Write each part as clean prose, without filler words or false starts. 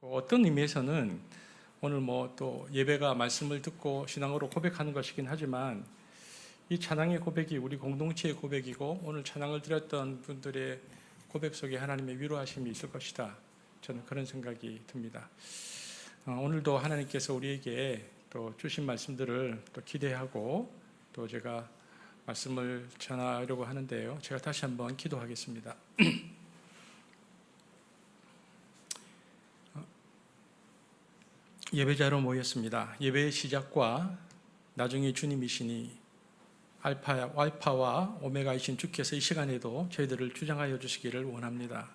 어떤 의미에서는 오늘 또 예배가 말씀을 듣고 신앙으로 고백하는 것이긴 하지만 이 찬양의 고백이 우리 공동체의 고백이고 오늘 찬양을 드렸던 분들의 고백 속에 하나님의 위로하심이 있을 것이다. 저는 그런 생각이 듭니다. 오늘도 하나님께서 우리에게 또 주신 말씀들을 또 기대하고 또 제가 말씀을 전하려고 하는데요. 제가 다시 한번 기도하겠습니다. 예배자로 모였습니다. 예배의 시작과 나중에 주님이시니 알파와 오메가이신 주께서 이 시간에도 저희들을 주장하여 주시기를 원합니다.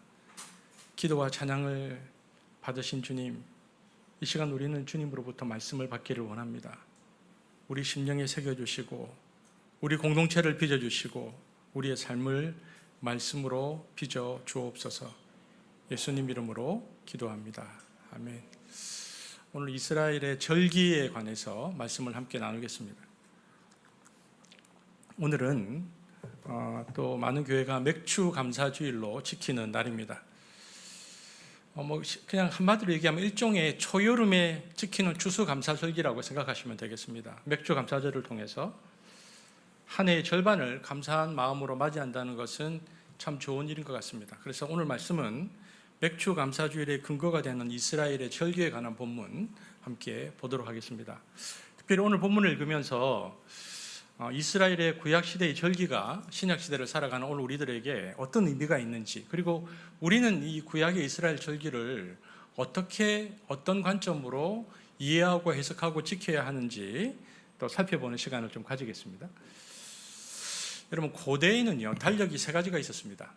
기도와 찬양을 받으신 주님, 이 시간 우리는 주님으로부터 말씀을 받기를 원합니다. 우리 심령에 새겨주시고 우리 공동체를 빚어주시고 우리의 삶을 말씀으로 빚어 주옵소서. 예수님 이름으로 기도합니다. 아멘. 오늘 이스라엘의 절기에 관해서 말씀을 함께 나누겠습니다. 오늘은 또 많은 교회가 맥주 감사주일로 지키는 날입니다. 그냥 한마디로 얘기하면 일종의 초여름에 지키는 추수감사절기라고 생각하시면 되겠습니다. 맥주 감사절을 통해서 한 해의 절반을 감사한 마음으로 맞이한다는 것은 참 좋은 일인 것 같습니다. 그래서 오늘 말씀은 맥주 감사주일의 근거가 되는 이스라엘의 절기에 관한 본문 함께 보도록 하겠습니다. 특별히 오늘 본문을 읽으면서 이스라엘의 구약시대의 절기가 신약시대를 살아가는 오늘 우리들에게 어떤 의미가 있는지, 그리고 우리는 이 구약의 이스라엘 절기를 어떤 관점으로 이해하고 해석하고 지켜야 하는지 또 살펴보는 시간을 좀 가지겠습니다. 여러분, 고대에는요 달력이 세 가지가 있었습니다.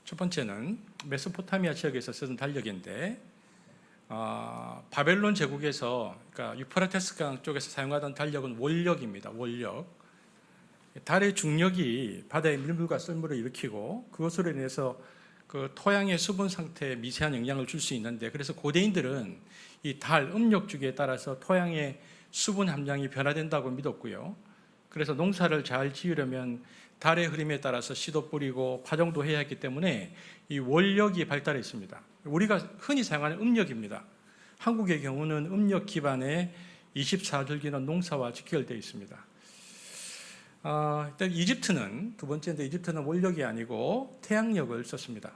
첫 번째는 메소포타미아 지역에서 쓰던 달력인데 바벨론 제국에서, 그러니까 유프라테스 강 쪽에서 사용하던 달력은 원력입니다. 원력. 달의 중력이 바다의 밀물과 썰물을 일으키고 그것으로 인해서 그 토양의 수분 상태에 미세한 영향을 줄 수 있는데, 그래서 고대인들은 이 달 음력 주기에 따라서 토양의 수분 함량이 변화된다고 믿었고요. 그래서 농사를 잘 지으려면 달의 흐름에 따라서 씨도 뿌리고 파종도 해야 했기 때문에 이 원력이 발달했습니다. 우리가 흔히 사용하는 음력입니다. 한국의 경우는 음력 기반의 24절기는 농사와 직결되어 있습니다. 일단 이집트는, 두 번째인데 이집트는 원력이 아니고 태양력을 썼습니다.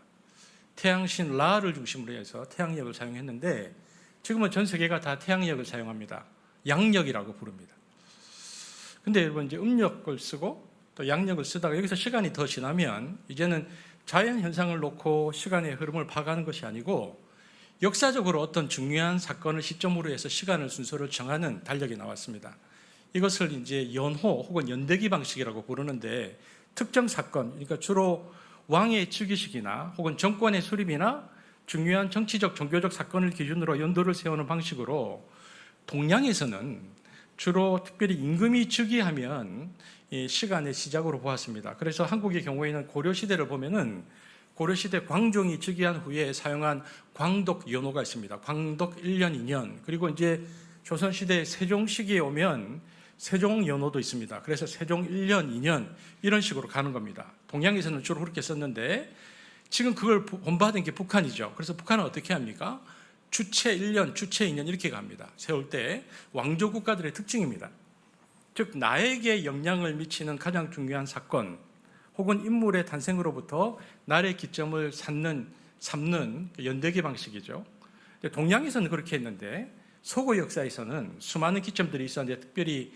태양신 라를 중심으로 해서 태양력을 사용했는데 지금은 전 세계가 다 태양력을 사용합니다. 양력이라고 부릅니다. 근데 여러분, 이제 음력을 쓰고 또 양력을 쓰다가 여기서 시간이 더 지나면 이제는 자연 현상을 놓고 시간의 흐름을 파악하는 것이 아니고 역사적으로 어떤 중요한 사건을 시점으로 해서 시간을 순서를 정하는 달력이 나왔습니다. 이것을 이제 연호 혹은 연대기 방식이라고 부르는데, 특정 사건, 그러니까 주로 왕의 즉위식이나 혹은 정권의 수립이나 중요한 정치적 종교적 사건을 기준으로 연도를 세우는 방식으로 동양에서는 주로 특별히 임금이 즉위하면 이 시간의 시작으로 보았습니다. 그래서 한국의 경우에는 고려시대를 보면은 고려시대 광종이 즉위한 후에 사용한 광독 연호가 있습니다. 광독 1년, 2년. 그리고 이제 조선시대 세종 시기에 오면 세종 연호도 있습니다. 그래서 세종 1년, 2년 이런 식으로 가는 겁니다. 동양에서는 주로 그렇게 썼는데 지금 그걸 본받은 게 북한이죠. 그래서 북한은 어떻게 합니까? 주체 1년, 주체 2년 이렇게 갑니다. 세울 때 왕조 국가들의 특징입니다. 즉 나에게 영향을 미치는 가장 중요한 사건 혹은 인물의 탄생으로부터 날의 기점을 삼는 연대기 방식이죠. 동양에서는 그렇게 했는데 서구 역사에서는 수많은 기점들이 있었는데, 특별히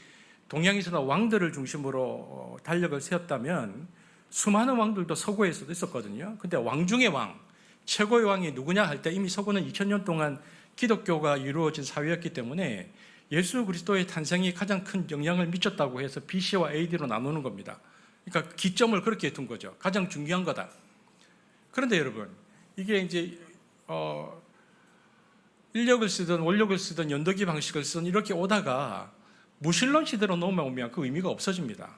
동양에서는 왕들을 중심으로 달력을 세웠다면 수많은 왕들도 서구에서도 있었거든요. 근데 왕 중의 왕, 최고의 왕이 누구냐 할 때 이미 서구는 2000년 동안 기독교가 이루어진 사회였기 때문에 예수 그리스도의 탄생이 가장 큰 영향을 미쳤다고 해서 BC와 AD로 나누는 겁니다. 그러니까 기점을 그렇게 둔 거죠. 가장 중요한 거다. 그런데 여러분, 이게 이제 인력을 쓰든 원력을 쓰든 연도기 방식을 쓰든 이렇게 오다가 무신론 시대로 넘어오면 그 의미가 없어집니다.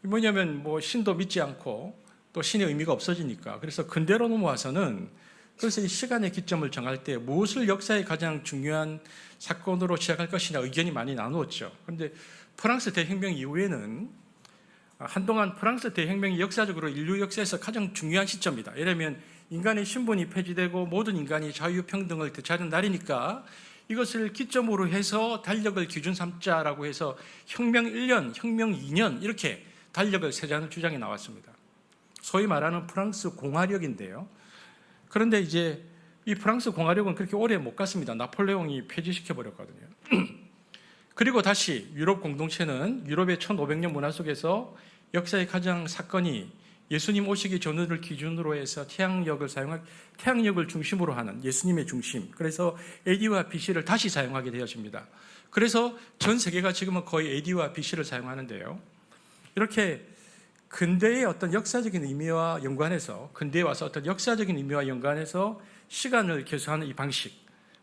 뭐냐면 신도 믿지 않고 또 신의 의미가 없어지니까. 그래서 근대로 넘어와서는, 그래서 이 시간의 기점을 정할 때 무엇을 역사의 가장 중요한 사건으로 시작할 것이냐 의견이 많이 나누었죠. 그런데 프랑스 대혁명 이후에는 한동안 프랑스 대혁명이 역사적으로 인류 역사에서 가장 중요한 시점이다. 예를 들면 인간의 신분이 폐지되고 모든 인간이 자유평등을 되찾은 날이니까 이것을 기점으로 해서 달력을 기준 삼자라고 해서 혁명 1년, 혁명 2년 이렇게 달력을 세자는 주장이 나왔습니다. 소위 말하는 프랑스 공화력인데요. 그런데 이제 이 프랑스 공화력은 그렇게 오래 못 갔습니다. 나폴레옹이 폐지시켜 버렸거든요. 그리고 다시 유럽 공동체는 유럽의 1500년 문화 속에서 역사의 가장 사건이 예수님 오시기 전후를 기준으로 해서 태양력을 중심으로 하는 예수님의 중심. 그래서 AD와 BC를 다시 사용하게 되어집니다. 그래서 전 세계가 지금은 거의 AD와 BC를 사용하는데요. 이렇게 근대의 어떤 역사적인 의미와 연관해서 근대에 와서 어떤 역사적인 의미와 연관해서 시간을 계수하는 이 방식.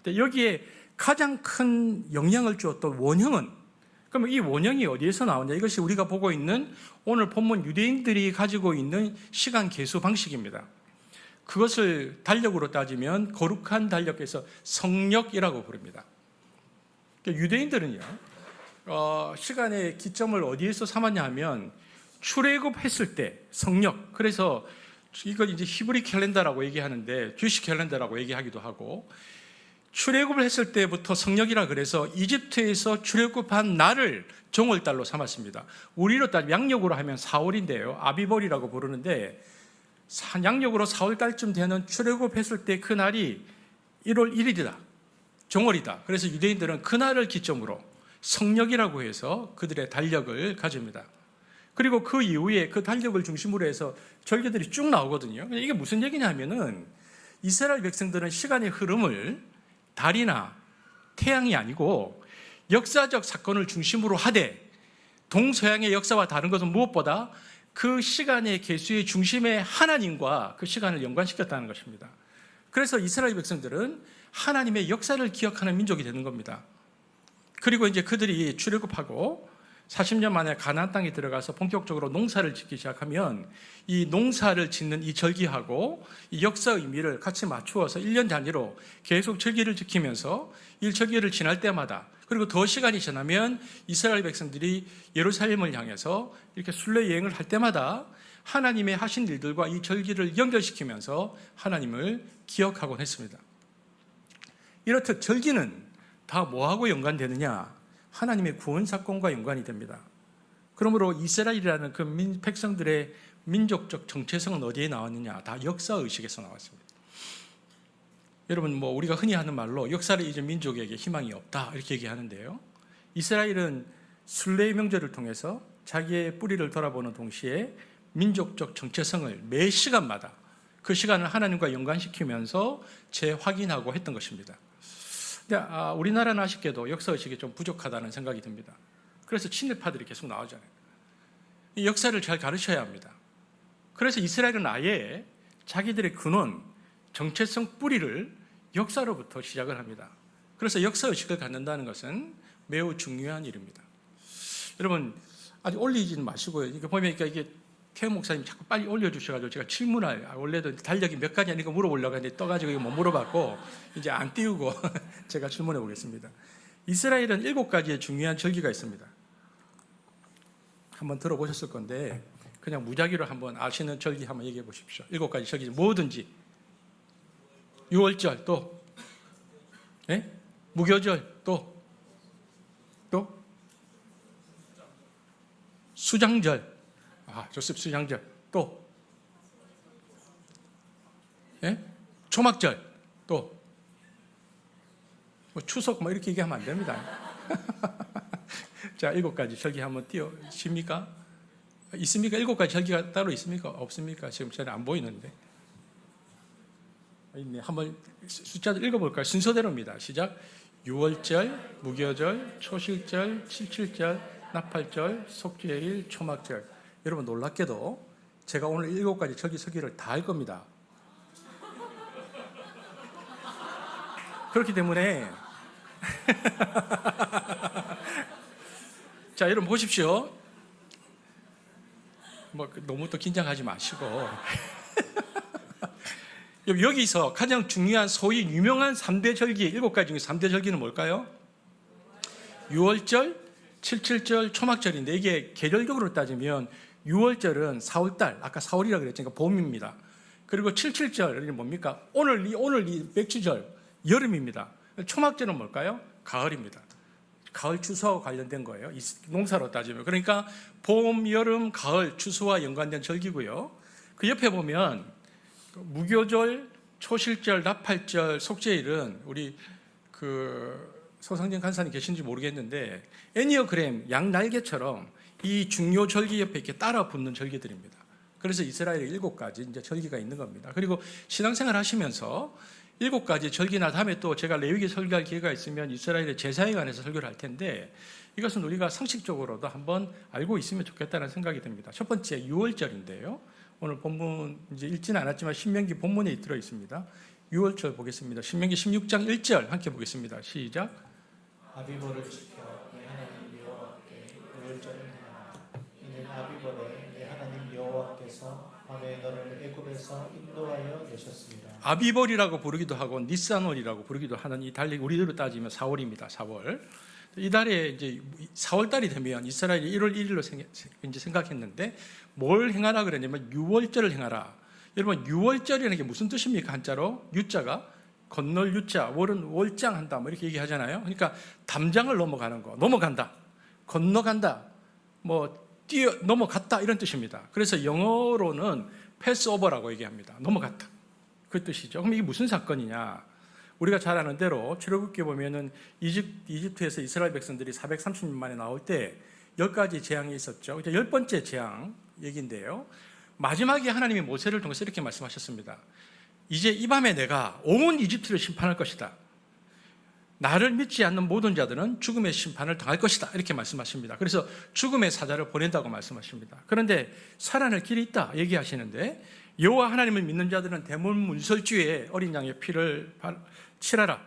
여기에 가장 큰 영향을 주었던 원형은 그러면 이 원형이 어디에서 나오냐? 이것이 우리가 보고 있는 오늘 본문 유대인들이 가지고 있는 시간 계수 방식입니다. 그것을 달력으로 따지면 거룩한 달력에서 성력이라고 부릅니다. 유대인들은요, 시간의 기점을 어디에서 삼았냐 하면 출애굽했을 때 성력. 그래서 이걸 이제 히브리 캘린더라고 얘기하는데 주시 캘린더라고 얘기하기도 하고 출애굽을 했을 때부터 성력이라 그래서 이집트에서 출애굽한 날을 정월달로 삼았습니다. 우리로 따지면 양력으로 하면 4월인데요. 아비벌이라고 부르는데 양력으로 4월달쯤 되는 출애굽했을 때 그 날이 1월 1일이다. 정월이다. 그래서 유대인들은 그 날을 기점으로 성력이라고 해서 그들의 달력을 가집니다. 그리고 그 이후에 그 달력을 중심으로 해서 절기들이 쭉 나오거든요. 이게 무슨 얘기냐면은 이스라엘 백성들은 시간의 흐름을 달이나 태양이 아니고 역사적 사건을 중심으로 하되 동서양의 역사와 다른 것은 무엇보다 그 시간의 계수의 중심에 하나님과 그 시간을 연관시켰다는 것입니다. 그래서 이스라엘 백성들은 하나님의 역사를 기억하는 민족이 되는 겁니다. 그리고 이제 그들이 출애굽하고 40년 만에 가나안 땅에 들어가서 본격적으로 농사를 짓기 시작하면 이 농사를 짓는 이 절기하고 이 역사 의미를 같이 맞추어서 1년 단위로 계속 절기를 지키면서 이 절기를 지날 때마다 그리고 더 시간이 지나면 이스라엘 백성들이 예루살렘을 향해서 이렇게 순례 여행을 할 때마다 하나님의 하신 일들과 이 절기를 연결시키면서 하나님을 기억하곤 했습니다. 이렇듯 절기는 다 뭐하고 연관되느냐? 하나님의 구원 사건과 연관이 됩니다. 그러므로 이스라엘이라는 그 백성들의 민족적 정체성은 어디에 나왔느냐? 다 역사 의식에서 나왔습니다. 여러분 뭐 우리가 흔히 하는 말로 역사를 잊은 민족에게 희망이 없다 이렇게 얘기하는데요. 이스라엘은 순례의 명절을 통해서 자기의 뿌리를 돌아보는 동시에 민족적 정체성을 매 시간마다 그 시간을 하나님과 연관시키면서 재확인하고 했던 것입니다. 우리나라는 아쉽게도 역사의식이 좀 부족하다는 생각이 듭니다. 그래서 친일파들이 계속 나오잖아요. 이 역사를 잘 가르쳐야 합니다. 그래서 이스라엘은 아예 자기들의 근원, 정체성 뿌리를 역사로부터 시작을 합니다. 그래서 역사의식을 갖는다는 것은 매우 중요한 일입니다. 여러분, 아직 올리지는 마시고요. 이게 보면 이게 태영 목사님 자꾸 빨리 올려주셔가지고 제가 질문할 원래도 달력이 몇 가지 아니까 물어보려고 했는데 떠가지고 이거 못 물어봤고 이제 안 띄우고 제가 질문해 보겠습니다. 이스라엘은 7가지의 중요한 절기가 있습니다. 한번 들어보셨을 건데 그냥 무작위로 한번 아시는 절기 한번 얘기해 보십시오. 7가지 절기 뭐든지. 유월절 또 네? 무교절 또 수장절 좋습니다. 수장절 또 예? 초막절 또 뭐 추석 뭐 이렇게 얘기하면 안 됩니다. 자, 7가지 절기 한번 띄우십니까? 있습니까? 7가지 절기가 따로 있습니까? 없습니까? 지금 저는 안 보이는데. 있네. 한번 숫자를 읽어볼까요? 순서대로입니다. 시작. 유월절, 무교절, 초실절, 칠칠절, 나팔절, 속죄일, 초막절. 여러분 놀랍게도 제가 오늘 7가지 절기 서기를 다 할 겁니다. 그렇기 때문에 자, 여러분 보십시오. 뭐 너무 또 긴장하지 마시고 여기서 가장 중요한 소위 유명한 3대 절기 7가지 중에 3대 절기는 뭘까요? 유월절, 칠칠절, 초막절인데 이게 계절적으로 따지면 6월절은 4월달, 아까 4월이라고 그랬으니까 봄입니다. 그리고 77절이 뭡니까? 오늘 이 맥주절, 여름입니다. 초막절은 뭘까요? 가을입니다. 가을 추수와 관련된 거예요. 농사로 따지면. 그러니까 봄, 여름, 가을 추수와 연관된 절기고요. 그 옆에 보면 무교절, 초실절, 나팔절, 속죄일은 우리 소상진 간사님 계신지 모르겠는데 애니어그램 양날개처럼 이 중요 절기 옆에 이렇게 따라 붙는 절기들입니다. 그래서 이스라엘에 7가지 이제 절기가 있는 겁니다. 그리고 신앙생활 하시면서 7가지 절기나 다음에 또 제가 레위기 설교할 기회가 있으면 이스라엘의 제사에 관해서 설교를 할 텐데 이것은 우리가 상식적으로도 한번 알고 있으면 좋겠다는 생각이 듭니다. 첫 번째 6월절인데요. 오늘 본문 이제 읽지는 않았지만 신명기 본문에 들어 있습니다. 6월절 보겠습니다. 신명기 16장 1절 함께 보겠습니다. 시작. 아비보를 지켜 내 하나님 여호와께 6월절을 행하라. 이는 아비보를 내 하나님 여호와께서 밤에 너를 애굽에서 인도하여 내셨습니다. 아비벌이라고 부르기도 하고 니산월이라고 부르기도 하는 이 달이 우리들로 따지면 4월입니다. 4월. 이 달에 이제 4월 달이 되면 이스라엘이 1월 1일로 이제 생각했는데 뭘 행하라 그랬냐면 6월절을 행하라. 여러분 6월절이라는 게 무슨 뜻입니까? 한자로 유자가 건널 유자, 월은 월장한다 뭐 이렇게 얘기하잖아요. 그러니까 담장을 넘어가는 거, 넘어간다, 건너간다, 넘어갔다 이런 뜻입니다. 그래서 영어로는 패스오버라고 얘기합니다. 넘어갔다. 그 뜻이죠. 그럼 이게 무슨 사건이냐? 우리가 잘 아는 대로 출애굽기에 보면은 이집트에서 이스라엘 백성들이 430년 만에 나올 때 10가지 재앙이 있었죠. 10번째 재앙 얘기인데요. 마지막에 하나님이 모세를 통해서 이렇게 말씀하셨습니다. 이제 이 밤에 내가 온 이집트를 심판할 것이다. 나를 믿지 않는 모든 자들은 죽음의 심판을 당할 것이다. 이렇게 말씀하십니다. 그래서 죽음의 사자를 보낸다고 말씀하십니다. 그런데 살아날 길이 있다 얘기하시는데 여호와 하나님을 믿는 자들은 대문 문설주에 어린 양의 피를 칠하라.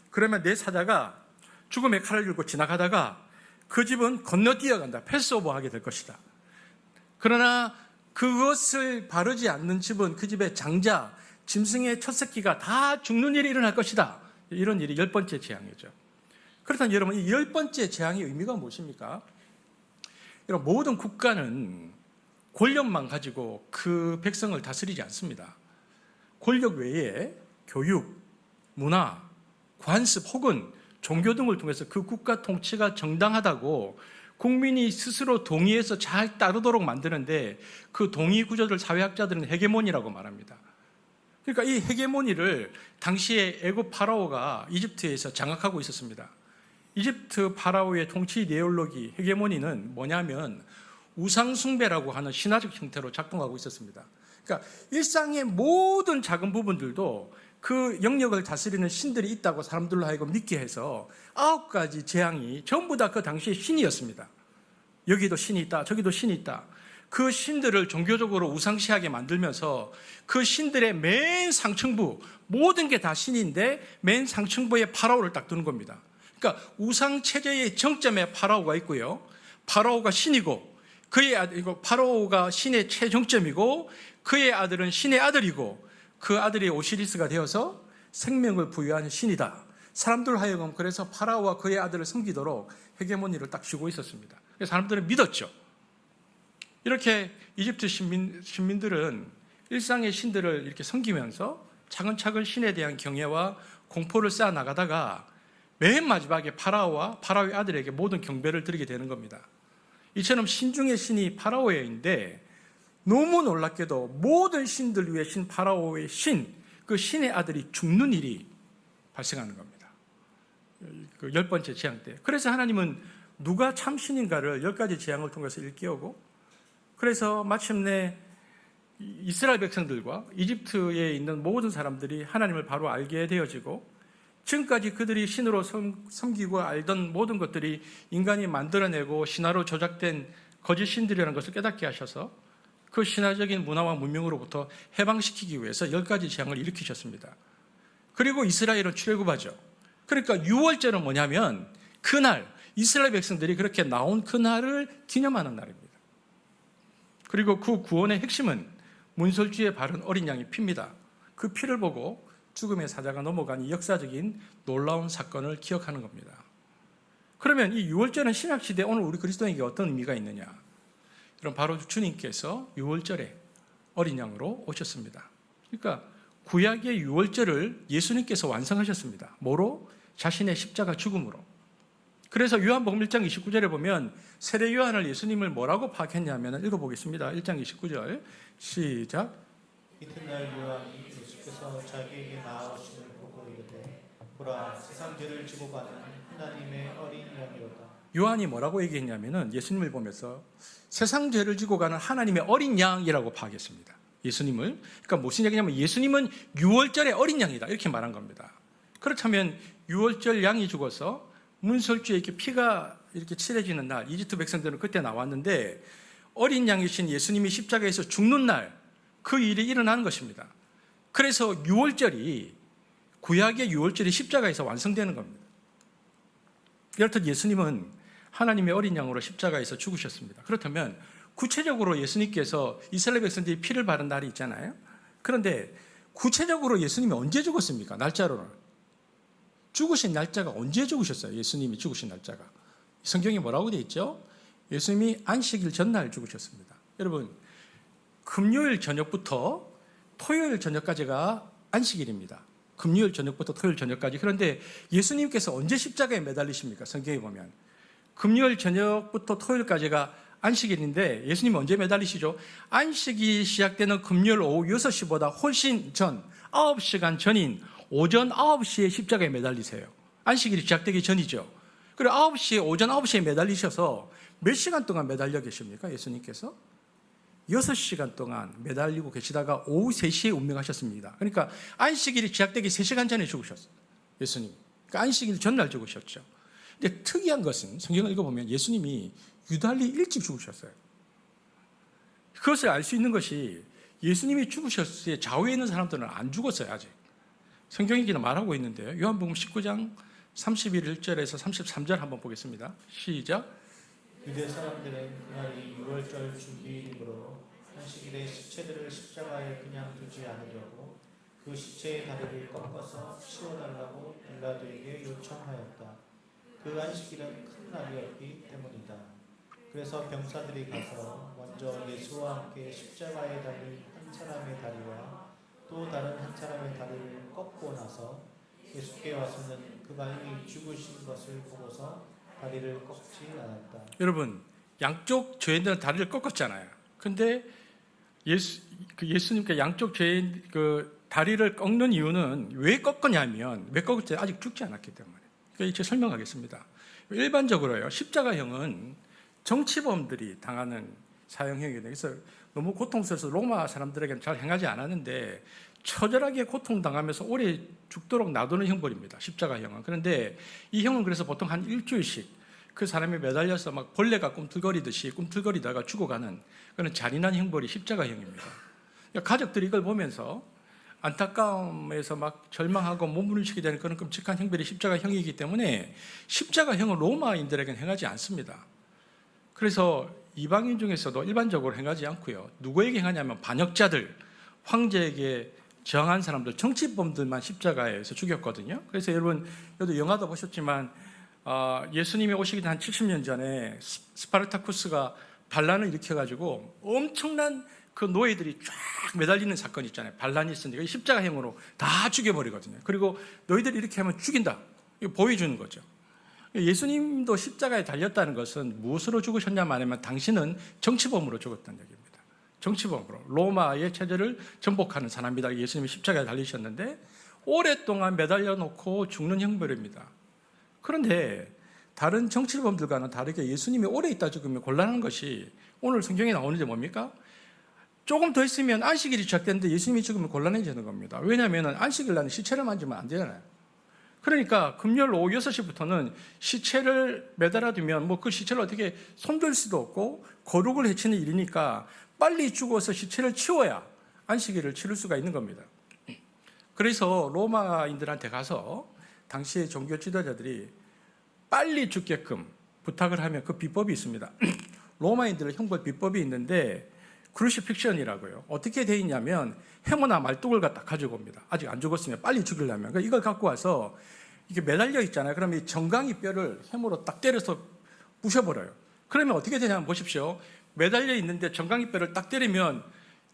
그러면 내 사자가 죽음의 칼을 들고 지나가다가 그 집은 건너뛰어간다. 패스오버하게 될 것이다. 그러나 그것을 바르지 않는 집은 그 집의 장자, 짐승의 첫 새끼가 다 죽는 일이 일어날 것이다. 이런 일이 10번째 재앙이죠. 그렇다면 여러분 이 10번째 재앙의 의미가 무엇입니까? 여러분 모든 국가는 권력만 가지고 그 백성을 다스리지 않습니다. 권력 외에 교육, 문화, 관습 혹은 종교 등을 통해서 그 국가 통치가 정당하다고 국민이 스스로 동의해서 잘 따르도록 만드는데 그 동의 구조를 사회학자들은 헤게모니라고 말합니다. 그러니까 이 헤게모니를 당시에 애굽 파라오가 이집트에서 장악하고 있었습니다. 이집트 파라오의 통치 이데올로기 헤게모니는 뭐냐면 우상숭배라고 하는 신화적 형태로 작동하고 있었습니다. 그러니까 일상의 모든 작은 부분들도 그 영역을 다스리는 신들이 있다고 사람들로 하여금 믿게 해서 9가지 재앙이 전부 다 그 당시의 신이었습니다. 여기도 신이 있다, 저기도 신이 있다. 그 신들을 종교적으로 우상시하게 만들면서 그 신들의 맨 상층부, 모든 게 다 신인데 맨 상층부에 파라오를 딱 두는 겁니다. 그러니까 우상체제의 정점에 파라오가 있고요. 파라오가 신이고 파라오가 신의 최정점이고 그의 아들은 신의 아들이고 그 아들이 오시리스가 되어서 생명을 부여하는 신이다. 사람들 하여금 그래서 파라오와 그의 아들을 섬기도록 헤게모니를 딱 쥐고 있었습니다. 그래서 사람들은 믿었죠. 이렇게 이집트 신민들은 일상의 신들을 이렇게 섬기면서 차근차근 신에 대한 경외와 공포를 쌓아 나가다가 맨 마지막에 파라오와 파라오의 아들에게 모든 경배를 드리게 되는 겁니다. 이처럼 신중의 신이 파라오인데 너무 놀랍게도 모든 신들 위에 신 파라오의 그 신의 아들이 죽는 일이 발생하는 겁니다. 그 10번째 재앙 때. 그래서 하나님은 누가 참 신인가를 10가지 재앙을 통해서 일깨우고 그래서 마침내 이스라엘 백성들과 이집트에 있는 모든 사람들이 하나님을 바로 알게 되어지고 지금까지 그들이 신으로 섬기고 알던 모든 것들이 인간이 만들어내고 신화로 조작된 거짓 신들이라는 것을 깨닫게 하셔서 그 신화적인 문화와 문명으로부터 해방시키기 위해서 10가지 재앙을 일으키셨습니다. 그리고 이스라엘은 출애굽하죠. 그러니까 6월절은 뭐냐면 그날 이스라엘 백성들이 그렇게 나온 그날을 기념하는 날입니다. 그리고 그 구원의 핵심은 문설주에 바른 어린 양의 피입니다. 그 피를 보고 죽음의 사자가 넘어간 이 역사적인 놀라운 사건을 기억하는 겁니다. 그러면 이 6월절은 신약시대에 오늘 우리 그리스도인에게 어떤 의미가 있느냐? 그럼 바로 주님께서 6월절에 어린 양으로 오셨습니다. 그러니까 구약의 유월절을 예수님께서 완성하셨습니다. 뭐로? 자신의 십자가 죽음으로. 그래서 요한복음 1장 29절에 보면 세례 요한을 예수님을 뭐라고 파악했냐면 읽어보겠습니다. 1장 29절 시작. 이튿날 요한이 예수께서 자기에게 나아오심을 보고 이르되 보라 세상 죄를 지고 가는 하나님의 어린 양이로다. 요한이 뭐라고 얘기했냐면은 예수님을 보면서 세상 죄를 지고 가는 하나님의 어린 양이라고 파악했습니다. 예수님을. 그러니까 무슨 얘기냐면 예수님은 유월절의 어린 양이다 이렇게 말한 겁니다. 그렇다면 유월절 양이 죽어서 문설주에 이렇게 피가 이렇게 칠해지는 날, 이집트 백성들은 그때 나왔는데 어린 양이신 예수님이 십자가에서 죽는 날 그 일이 일어나는 것입니다. 그래서 유월절이 구약의 유월절이 십자가에서 완성되는 겁니다. 이렇듯 예수님은 하나님의 어린 양으로 십자가에서 죽으셨습니다. 그렇다면 구체적으로 예수님께서 이스라엘 백성들이 피를 바른 날이 있잖아요. 그런데 구체적으로 예수님이 언제 죽었습니까? 날짜로는. 죽으신 날짜가 언제 죽으셨어요? 예수님이 죽으신 날짜가. 성경에 뭐라고 되어 있죠? 예수님이 안식일 전날 죽으셨습니다. 여러분, 금요일 저녁부터 토요일 저녁까지가 안식일입니다. 금요일 저녁부터 토요일 저녁까지. 그런데 예수님께서 언제 십자가에 매달리십니까? 성경에 보면. 금요일 저녁부터 토요일까지가 안식일인데 예수님이 언제 매달리시죠? 안식일이 시작되는 금요일 오후 6시보다 훨씬 전, 9시간 전인 오전 9시에 십자가에 매달리세요. 안식일이 시작되기 전이죠. 그리고 9시에, 오전 9시에 매달리셔서 몇 시간 동안 매달려 계십니까? 예수님께서? 6시간 동안 매달리고 계시다가 오후 3시에 운명하셨습니다. 그러니까 안식일이 시작되기 3시간 전에 죽으셨어요. 예수님. 그러니까 안식일 전날 죽으셨죠. 근데 특이한 것은 성경을 읽어보면 예수님이 유달리 일찍 죽으셨어요. 그것을 알 수 있는 것이 예수님이 죽으셨을 때 좌우에 있는 사람들은 안 죽었어요. 아직. 성경이 그냥 말하고 있는데요. 요한복음 19장 31절에서 33절 한번 보겠습니다. 시작. 유대 사람들은 그날이 유월절 주기이므로 안식일에 시체들을 십자가에 그냥 두지 않으려고 그 시체의 다리를 꺾어서 치워달라고 빌라도에게 요청하였다. 그 안식일은 큰 날이었기 때문이다. 그래서 병사들이 가서 먼저 예수와 함께 십자가에 달린 한 사람의 다리와 또 다른 한 사람의 다리를 꺾고 나서 예수께 와서는 그가 이미 죽으신 것을 보고서 다리를 꺾지 않았다. 여러분, 양쪽 죄인들은 다리를 꺾었잖아요. 근데 예수님께 양쪽 죄인 다리를 꺾는 이유는 왜 꺾었냐면, 왜 꺾었지? 아직 죽지 않았기 때문에. 그러니까 이제 설명하겠습니다. 일반적으로요, 십자가형은 정치범들이 당하는 사형형이에요. 그래서 너무 고통스러워서 로마 사람들에게는 잘 행하지 않았는데 처절하게 고통당하면서 오래 죽도록 놔두는 형벌입니다. 십자가형은. 그런데 이 형은 그래서 보통 한 일주일씩 그 사람이 매달려서 막 벌레가 꿈틀거리듯이 꿈틀거리다가 죽어가는 그런 잔인한 형벌이 십자가형입니다. 그러니까 가족들이 이걸 보면서 안타까움에서 막 절망하고 몸부림치게 되는 그런 끔찍한 형벌이 십자가형이기 때문에 십자가형은 로마인들에게는 행하지 않습니다. 그래서 이방인 중에서도 일반적으로 행하지 않고요. 누구에게 행하냐면 반역자들, 황제에게 저항한 사람들, 정치범들만 십자가에서 죽였거든요. 그래서 여러분, 여러분 영화도 보셨지만 예수님이 오시기 한 70년 전에 스파르타쿠스가 반란을 일으켜가지고 엄청난 그 노예들이 쫙 매달리는 사건 있잖아요. 반란이 있으니까 십자가형으로 다 죽여버리거든요. 그리고 너희들이 이렇게 하면 죽인다. 이거 보여주는 거죠. 예수님도 십자가에 달렸다는 것은 무엇으로 죽으셨냐만 하면 당신은 정치범으로 죽었다는 얘기입니다. 정치범으로 로마의 체제를 정복하는 사람이다. 예수님이 십자가에 달리셨는데 오랫동안 매달려 놓고 죽는 형벌입니다. 그런데 다른 정치범들과는 다르게 예수님이 오래 있다 죽으면 곤란한 것이 오늘 성경에 나오는데 뭡니까? 조금 더 있으면 안식일이 시작되는데 예수님이 죽으면 곤란해지는 겁니다. 왜냐하면 안식일 날은 시체를 만지면 안 되잖아요. 그러니까 금요일 오후 6시부터는 시체를 매달아두면 뭐 그 시체를 어떻게 손댈 수도 없고 거룩을 해치는 일이니까 빨리 죽어서 시체를 치워야 안식일을 치를 수가 있는 겁니다. 그래서 로마인들한테 가서 당시의 종교 지도자들이 빨리 죽게끔 부탁을 하면 그 비법이 있습니다. 로마인들의 형벌 비법이 있는데 크루시픽션이라고요. 어떻게 돼 있냐면 해모나 말뚝을 갖다 가지고 옵니다. 아직 안 죽었으면 빨리 죽이려면. 그러니까 이걸 갖고 와서 이게 매달려 있잖아요. 그러면 이 정강이 뼈를 해모로 딱 때려서 부셔버려요. 그러면 어떻게 되냐면 보십시오. 매달려 있는데 정강이 뼈를 딱 때리면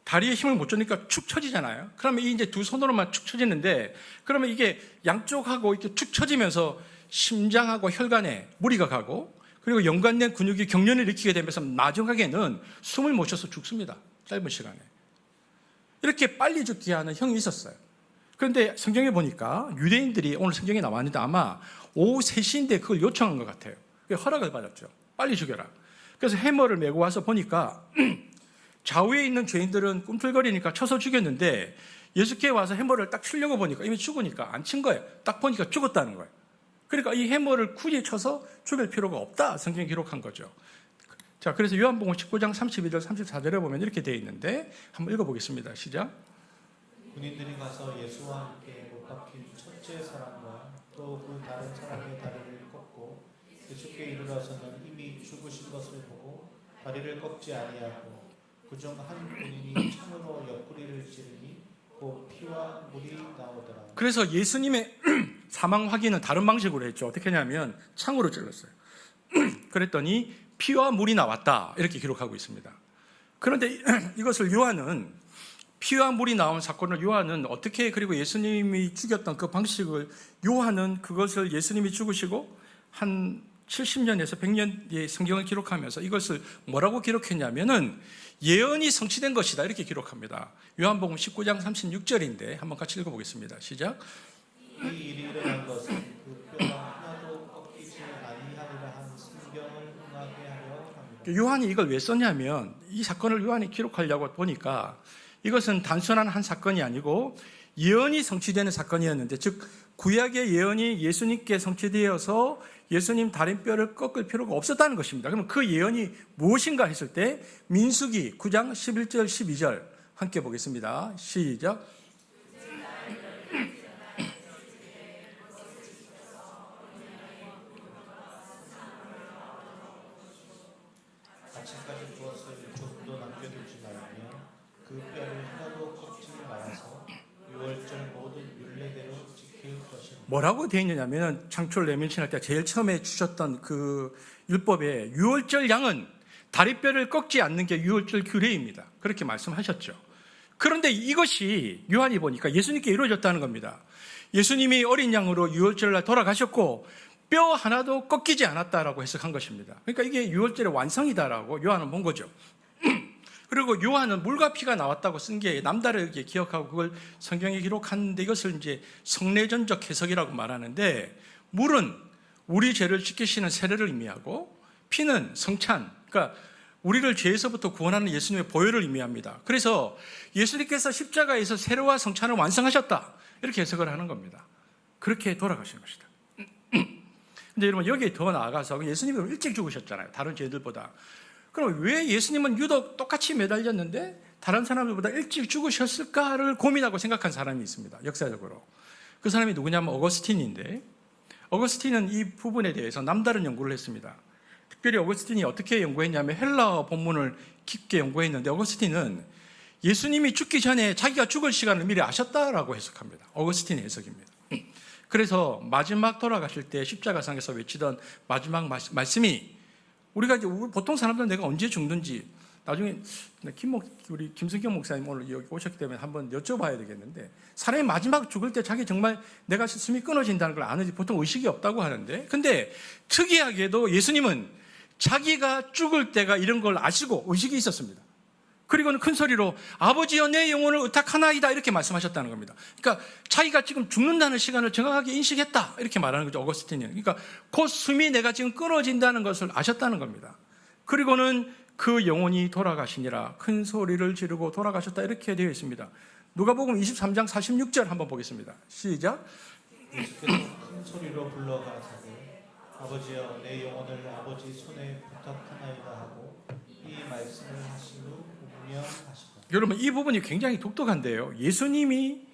다리에 힘을 못 주니까 축 처지잖아요. 그러면 이제 두 손으로만 축 처지는데, 그러면 이게 양쪽하고 이렇게 축 처지면서 심장하고 혈관에 무리가 가고, 그리고 연관된 근육이 경련을 일으키게 되면서 마지막에는 숨을 못 쉬어서 죽습니다. 짧은 시간에. 이렇게 빨리 죽게 하는 형이 있었어요. 그런데 성경에 보니까 유대인들이, 오늘 성경에 나왔는데 아마 오후 3시인데 그걸 요청한 것 같아요. 허락을 받았죠. 빨리 죽여라. 그래서 해머를 메고 와서 보니까 좌우에 있는 죄인들은 꿈틀거리니까 쳐서 죽였는데, 예수께 와서 해머를 딱 치려고 보니까 이미 죽으니까 안 친 거예요. 딱 보니까 죽었다는 거예요. 그러니까 이 해머를 굳이 쳐서 죽일 필요가 없다, 성경에 기록한 거죠. 자, 그래서 요한복음 19장 32절 34절에 보면 이렇게 되어 있는데 한번 읽어보겠습니다. 시작. 군인들이 가서 예수와 함께 못 박힌 첫째 사람과 또 그 다른 사람의 다리를 꺾고 예수께 이르러서는 이미 죽으신 것을 보고 다리를 꺾지 아니하고 그중 한 군인이 창으로 옆구리를 찌르니 곧 피와 물이 나오더라. 그래서 예수님의 사망 확인은 다른 방식으로 했죠. 어떻게 했냐면 창으로 찔렀어요. 그랬더니 피와 물이 나왔다, 이렇게 기록하고 있습니다. 그런데 이것을 요한은, 피와 물이 나온 사건을 요한은 어떻게, 그리고 예수님이 죽였던 그 방식을, 요한은 그것을 예수님이 죽으시고 한 70년에서 100년의 성경을 기록하면서 이것을 뭐라고 기록했냐면은 예언이 성취된 것이다, 이렇게 기록합니다. 요한복음 19장 36절인데 한번 같이 읽어보겠습니다. 시작. 이 일이 일어난 것은 그 뼈가 하나도 꺾이지 아니하리라 한 성경을 응하게 하려 합니다. 요한이 이걸 왜 썼냐면, 이 사건을 요한이 기록하려고 보니까 이것은 단순한 한 사건이 아니고 예언이 성취되는 사건이었는데, 즉 구약의 예언이 예수님께 성취되어서 예수님 다리뼈를 꺾을 필요가 없었다는 것입니다. 그러면 그 예언이 무엇인가 했을 때 민수기 9장 11절 12절 함께 보겠습니다. 시작. 아침까지 무엇을 조금도 남겨두지 말며 그 뼈를 하나도 꺾지 말아서 유월절 모든 율례대로 지킬 것입니다. 뭐라고 되어 있느냐면, 창출 레민신할 때 제일 처음에 주셨던 그 율법에 유월절 양은 다리뼈를 꺾지 않는 게 유월절 규례입니다. 그렇게 말씀하셨죠. 그런데 이것이 요한이 보니까 예수님께 이루어졌다는 겁니다. 예수님이 어린 양으로 유월절날 돌아가셨고 뼈 하나도 꺾이지 않았다라고 해석한 것입니다. 그러니까 이게 유월절의 완성이다라고 요한은 본 거죠. 그리고 요한은 물과 피가 나왔다고 쓴 게 남다르게 기억하고 그걸 성경에 기록하는데, 이것을 이제 성례전적 해석이라고 말하는데, 물은 우리 죄를 지키시는 세례를 의미하고 피는 성찬, 그러니까 우리를 죄에서부터 구원하는 예수님의 보혈을 의미합니다. 그래서 예수님께서 십자가에서 세례와 성찬을 완성하셨다, 이렇게 해석을 하는 겁니다. 그렇게 돌아가신 것이다. 근데 여러분, 여기에 더 나아가서 예수님은 일찍 죽으셨잖아요, 다른 죄들보다. 그럼 왜 예수님은 유독 똑같이 매달렸는데 다른 사람들보다 일찍 죽으셨을까를 고민하고 생각한 사람이 있습니다, 역사적으로. 그 사람이 누구냐면 어거스틴인데, 어거스틴은 이 부분에 대해서 남다른 연구를 했습니다. 특별히 어거스틴이 어떻게 연구했냐면 헬라어 본문을 깊게 연구했는데, 어거스틴은 예수님이 죽기 전에 자기가 죽을 시간을 미리 아셨다라고 해석합니다. 어거스틴의 해석입니다. 그래서 마지막 돌아가실 때 십자가상에서 외치던 마지막 말씀이, 우리가 이제 보통 사람들은 내가 언제 죽는지, 나중에 우리 김승경 목사님 오늘 여기 오셨기 때문에 한번 여쭤봐야 되겠는데, 사람이 마지막 죽을 때 자기 정말 내가 숨이 끊어진다는 걸 아는지 보통 의식이 없다고 하는데, 근데 특이하게도 예수님은 자기가 죽을 때가 이런 걸 아시고 의식이 있었습니다. 그리고는 큰 소리로 아버지여 내 영혼을 의탁하나이다, 이렇게 말씀하셨다는 겁니다. 그러니까 자기가 지금 죽는다는 시간을 정확하게 인식했다, 이렇게 말하는 거죠, 어거스틴이. 그러니까 곧 숨이 내가 지금 끊어진다는 것을 아셨다는 겁니다. 그리고는 그 영혼이 돌아가시니라 큰 소리를 지르고 돌아가셨다, 이렇게 되어 있습니다. 누가복음 23장 46절 한번 보겠습니다. 시작. 예수께서 큰 소리로 불러 가라사대 아버지여 내 영혼을 아버지 손에 부탁하나이다 하고 이 말씀을 하신 후 운명하시다. 여러분, 이 부분이 굉장히 독특한데요, 예수님이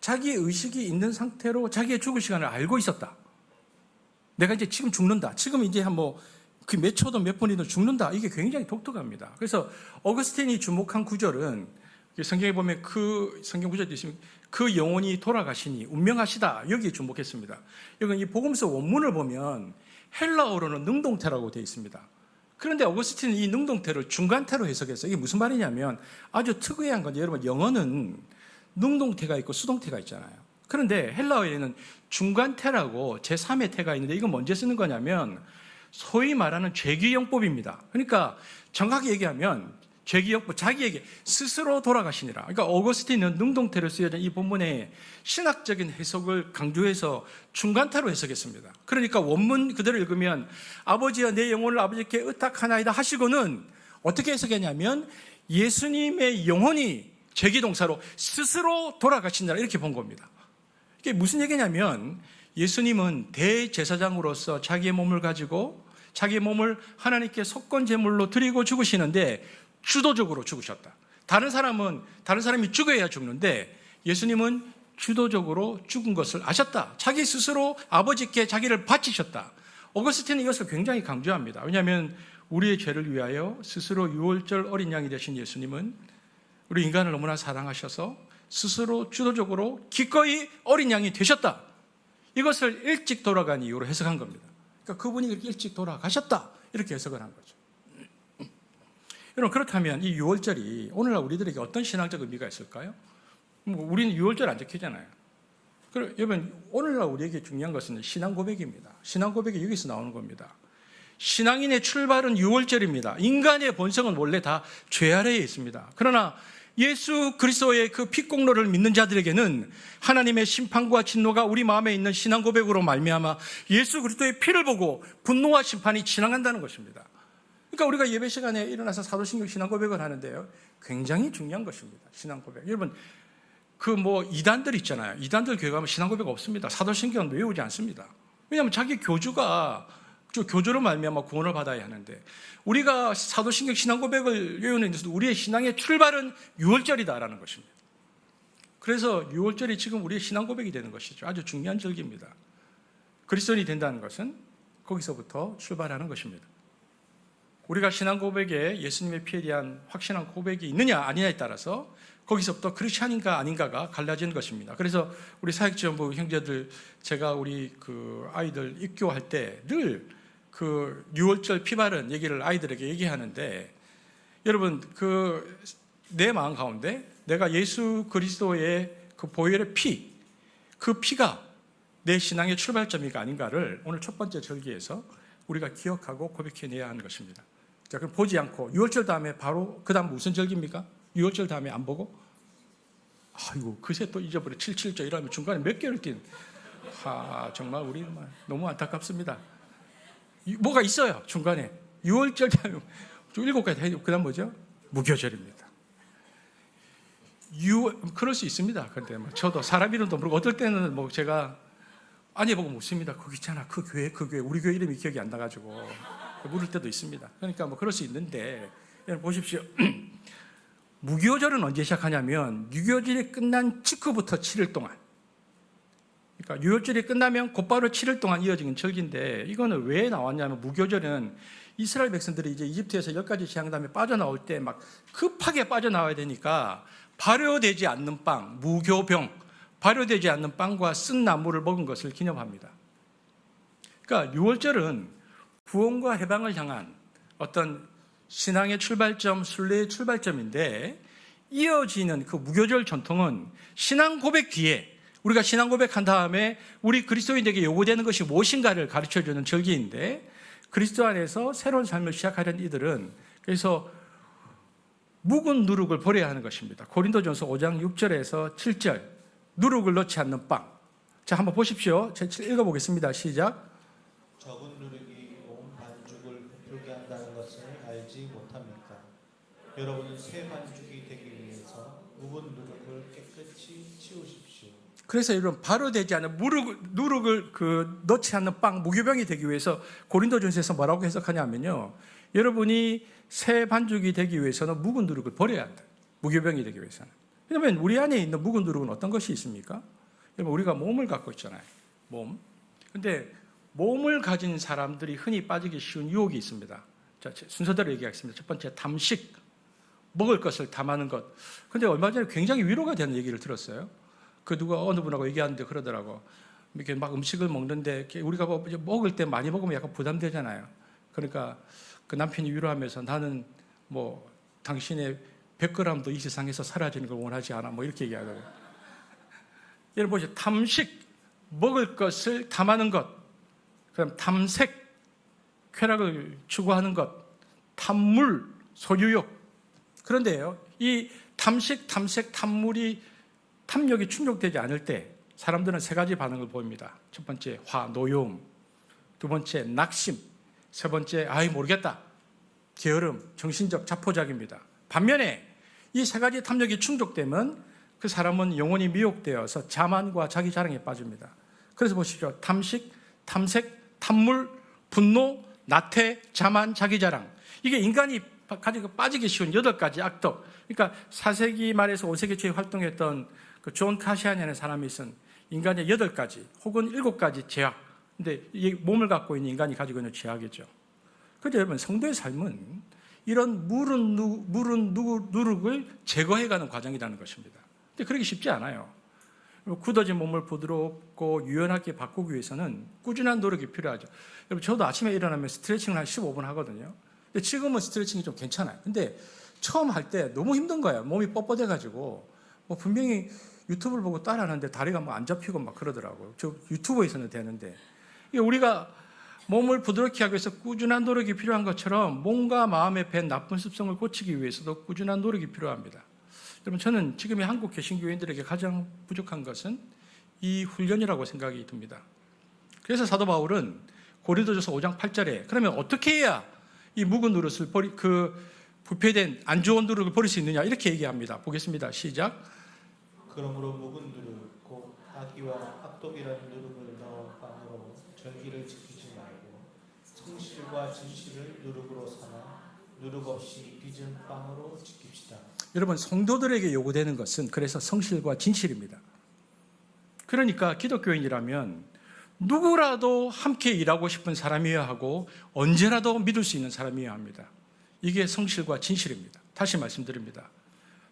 자기 의식이 있는 상태로 자기의 죽을 시간을 알고 있었다. 내가 이제 지금 죽는다, 지금 이제 그 몇 초든 몇 분이든 죽는다, 이게 굉장히 독특합니다. 그래서 어거스틴이 주목한 구절은, 성경에 보면 그 성경 구절도 있으면 그 영혼이 돌아가시니 운명하시다, 여기에 주목했습니다. 여기 이 복음서 원문을 보면 헬라어로는 능동태라고 되어 있습니다. 그런데 오거스틴은 이 능동태를 중간태로 해석했어요. 이게 무슨 말이냐면 아주 특이한 건데, 여러분 영어는 능동태가 있고 수동태가 있잖아요. 그런데 헬라어에는 중간태라고 제3의 태가 있는데, 이건 언제 쓰는 거냐면 소위 말하는 죄기용법입니다. 그러니까 정확히 얘기하면 죄기용법, 자기에게 스스로 돌아가시니라. 그러니까 오거스틴은 능동태로 쓰여진 이 본문의 신학적인 해석을 강조해서 중간태로 해석했습니다. 그러니까 원문 그대로 읽으면 아버지여 내 영혼을 아버지께 의탁하나이다 하시고는 어떻게 해석했냐면 예수님의 영혼이 죄기동사로 스스로 돌아가신다, 이렇게 본 겁니다. 이게 무슨 얘기냐면 예수님은 대제사장으로서 자기의 몸을 가지고 자기의 몸을 하나님께 속건제물로 드리고 죽으시는데 주도적으로 죽으셨다. 다른 사람이 죽어야 죽는데 예수님은 주도적으로 죽은 것을 아셨다. 자기 스스로 아버지께 자기를 바치셨다. 오거스틴은 이것을 굉장히 강조합니다. 왜냐하면 우리의 죄를 위하여 스스로 유월절 어린 양이 되신 예수님은 우리 인간을 너무나 사랑하셔서 스스로 주도적으로 기꺼이 어린 양이 되셨다. 이것을 일찍 돌아간 이유로 해석한 겁니다. 그러니까 그분이 그렇게 일찍 돌아가셨다, 이렇게 해석을 한 거죠. 여러분, 그렇다면 이 유월절이 오늘날 우리들에게 어떤 신앙적 의미가 있을까요? 우리는 유월절 안 지키잖아요. 여러분, 오늘날 우리에게 중요한 것은 신앙 고백입니다. 신앙 고백이 여기서 나오는 겁니다. 신앙인의 출발은 유월절입니다. 인간의 본성은 원래 다 죄 아래에 있습니다. 그러나 예수 그리스도의 그 피공로를 믿는 자들에게는 하나님의 심판과 진노가 우리 마음에 있는 신앙 고백으로 말미암아 예수 그리스도의 피를 보고 분노와 심판이 지나간다는 것입니다. 그러니까 우리가 예배 시간에 일어나서 사도신경 신앙 고백을 하는데요, 굉장히 중요한 것입니다. 신앙 고백. 여러분, 이단들 있잖아요. 이단들 교회 가면 신앙 고백 없습니다. 사도신경 외우지 않습니다. 왜냐하면 자기 교주로 말미암아 구원을 받아야 하는데, 우리가 사도신경 신앙 고백을 외우는 데서 우리의 신앙의 출발은 유월절이다라는 것입니다. 그래서 유월절이 지금 우리의 신앙 고백이 되는 것이죠. 아주 중요한 절기입니다. 그리스도인이 된다는 것은 거기서부터 출발하는 것입니다. 우리가 신앙 고백에 예수님의 피에 대한 확신한 고백이 있느냐 아니냐에 따라서 거기서부터 크리스찬인가 아닌가가 갈라지는 것입니다. 그래서 우리 사역지원부 형제들, 제가 우리 아이들 입교할 때 늘 유월절 피 바른 얘기를 아이들에게 얘기하는데, 여러분, 내 마음 가운데 내가 예수 그리스도의 그 보혈의 그 피가 내 신앙의 출발점이가 아닌가를 오늘 첫 번째 절기에서 우리가 기억하고 고백해내야 하는 것입니다. 자, 그럼 보지 않고 유월절 다음에 바로 그 다음 무슨 절기입니까? 유월절 다음에 안 보고? 아이고, 그새 또 잊어버려. 77절 이러면 중간에 몇 개를 정말 우리 너무 안타깝습니다. 뭐가 있어요, 중간에. 유월절 다음에 7가지 해요. 그 다음 뭐죠? 무교절입니다. 그럴 수 있습니다. 근데 저도 사람 이름도 모르고 어떨 때는 제가 아니 보고 묻습니다. 거기 있잖아, 그 교회, 우리 교회 이름이 기억이 안 나가지고 물을 때도 있습니다. 그러니까 그럴 수 있는데, 여러분 보십시오. 무교절은 언제 시작하냐면 유교절이 끝난 직후부터 7일 동안, 그러니까 유월절이 끝나면 곧바로 7일 동안 이어지는 절기인데, 이거는 왜 나왔냐면, 무교절은 이스라엘 백성들이 이제 이집트에서 10가지 재앙 다음에 빠져나올 때 막 급하게 빠져나와야 되니까 발효되지 않는 빵, 무교병, 발효되지 않는 빵과 쓴 나물을 먹은 것을 기념합니다. 그러니까 유월절은 구원과 해방을 향한 어떤 신앙의 출발점, 순례의 출발점인데, 이어지는 그 무교절 전통은 신앙 고백 뒤에, 우리가 신앙 고백한 다음에 우리 그리스도인에게 요구되는 것이 무엇인가를 가르쳐주는 절기인데, 그리스도 안에서 새로운 삶을 시작하려는 이들은 그래서 묵은 누룩을 버려야 하는 것입니다. 고린도전서 5장 6절에서 7절, 누룩을 넣지 않는 빵. 자, 한번 보십시오. 제가 읽어보겠습니다. 시작. 적은 누룩이 온 반죽을 부풀게 한다는 것을 알지 못합니까? 여러분은 새 반죽이 되기 위해서 묵은 누룩을 깨끗이 치우십시오. 그래서 이런 발효되지 않은 누룩을 넣지 않는 빵, 무교병이 되기 위해서 고린도전서에서 뭐라고 해석하냐면요, 여러분이 새 반죽이 되기 위해서는 묵은 누룩을 버려야 한다. 무교병이 되기 위해서는. 왜냐하면 우리 안에 있는 묵은 누룩은 어떤 것이 있습니까? 여러분, 우리가 몸을 갖고 있잖아요. 몸. 근데 몸을 가진 사람들이 흔히 빠지기 쉬운 유혹이 있습니다. 자, 순서대로 얘기하겠습니다. 첫 번째, 담식. 먹을 것을 담하는 것. 근데 얼마 전에 굉장히 위로가 되는 얘기를 들었어요. 누가 어느 분하고 얘기하는데 그러더라고. 이렇게 막 음식을 먹는데 우리가 먹을 때 많이 먹으면 약간 부담되잖아요. 그러니까 그 남편이 위로하면서 나는 뭐 당신의 100g도 이 세상에서 사라지는 걸 원하지 않아. 뭐 이렇게 얘기하더라고요. 여러분 보시죠. 탐식, 먹을 것을 탐하는 것. 그다음 탐색, 쾌락을 추구하는 것. 탐물, 소유욕. 그런데요, 이 탐식, 탐색, 탐물이 탐욕이 충족되지 않을 때 사람들은 세 가지 반응을 보입니다. 첫 번째, 화, 노여움. 두 번째, 낙심. 세 번째, 아이 모르겠다. 게으름, 정신적 자포자기입니다. 반면에 이 세 가지 탐욕이 충족되면 그 사람은 영혼이 미혹되어서 자만과 자기 자랑에 빠집니다. 그래서 보십시오. 탐식, 탐색, 탐물, 분노, 나태, 자만, 자기 자랑. 이게 인간이 가지고 빠지기 쉬운 8가지 악덕. 그러니까 4세기 말에서 5세기 초에 활동했던 그 존 카시안이라는 사람이 쓴 인간의 8가지 혹은 7가지 죄악. 근데 이 몸을 갖고 있는 인간이 가지고 있는 죄악이죠. 그런데 여러분, 성도의 삶은 이런 물은 누룩을 제거해가는 과정이라는 것입니다. 근데 그러기 쉽지 않아요. 굳어진 몸을 부드럽고 유연하게 바꾸기 위해서는 꾸준한 노력이 필요하죠. 여러분, 저도 아침에 일어나면 스트레칭을 한 15분 하거든요. 근데 지금은 스트레칭이 좀 괜찮아요. 근데 처음 할 때 너무 힘든 거예요. 몸이 뻣뻣해가지고. 뭐 분명히 유튜브를 보고 따라하는데 다리가 뭐 안 잡히고 막 그러더라고요. 저 유튜브에서는 되는데. 우리가 몸을 부드럽게 하기 위해서 꾸준한 노력이 필요한 것처럼 몸과 마음에 밴 나쁜 습성을 고치기 위해서도 꾸준한 노력이 필요합니다. 여러분, 저는 지금의 한국 개신교인들에게 가장 부족한 것은 이 훈련이라고 생각이 듭니다. 그래서 사도 바울은 고린도전서 5장 8절에 그러면 어떻게 해야 이 묵은 누릇을 부패된 안 좋은 누룩을 버릴 수 있느냐 이렇게 얘기합니다. 보겠습니다. 시작. 그러므로 묵은 누룩 곧 악의와 악독이라는 누룩을 넣어 빵으로 절기를 지키지 말고 성실과 진실을 누룩으로 삼아 누룩 없이 빚은 빵으로 지킵시다. 여러분, 성도들에게 요구되는 것은 그래서 성실과 진실입니다. 그러니까 기독교인이라면 누구라도 함께 일하고 싶은 사람이어야 하고 언제라도 믿을 수 있는 사람이어야 합니다. 이게 성실과 진실입니다. 다시 말씀드립니다.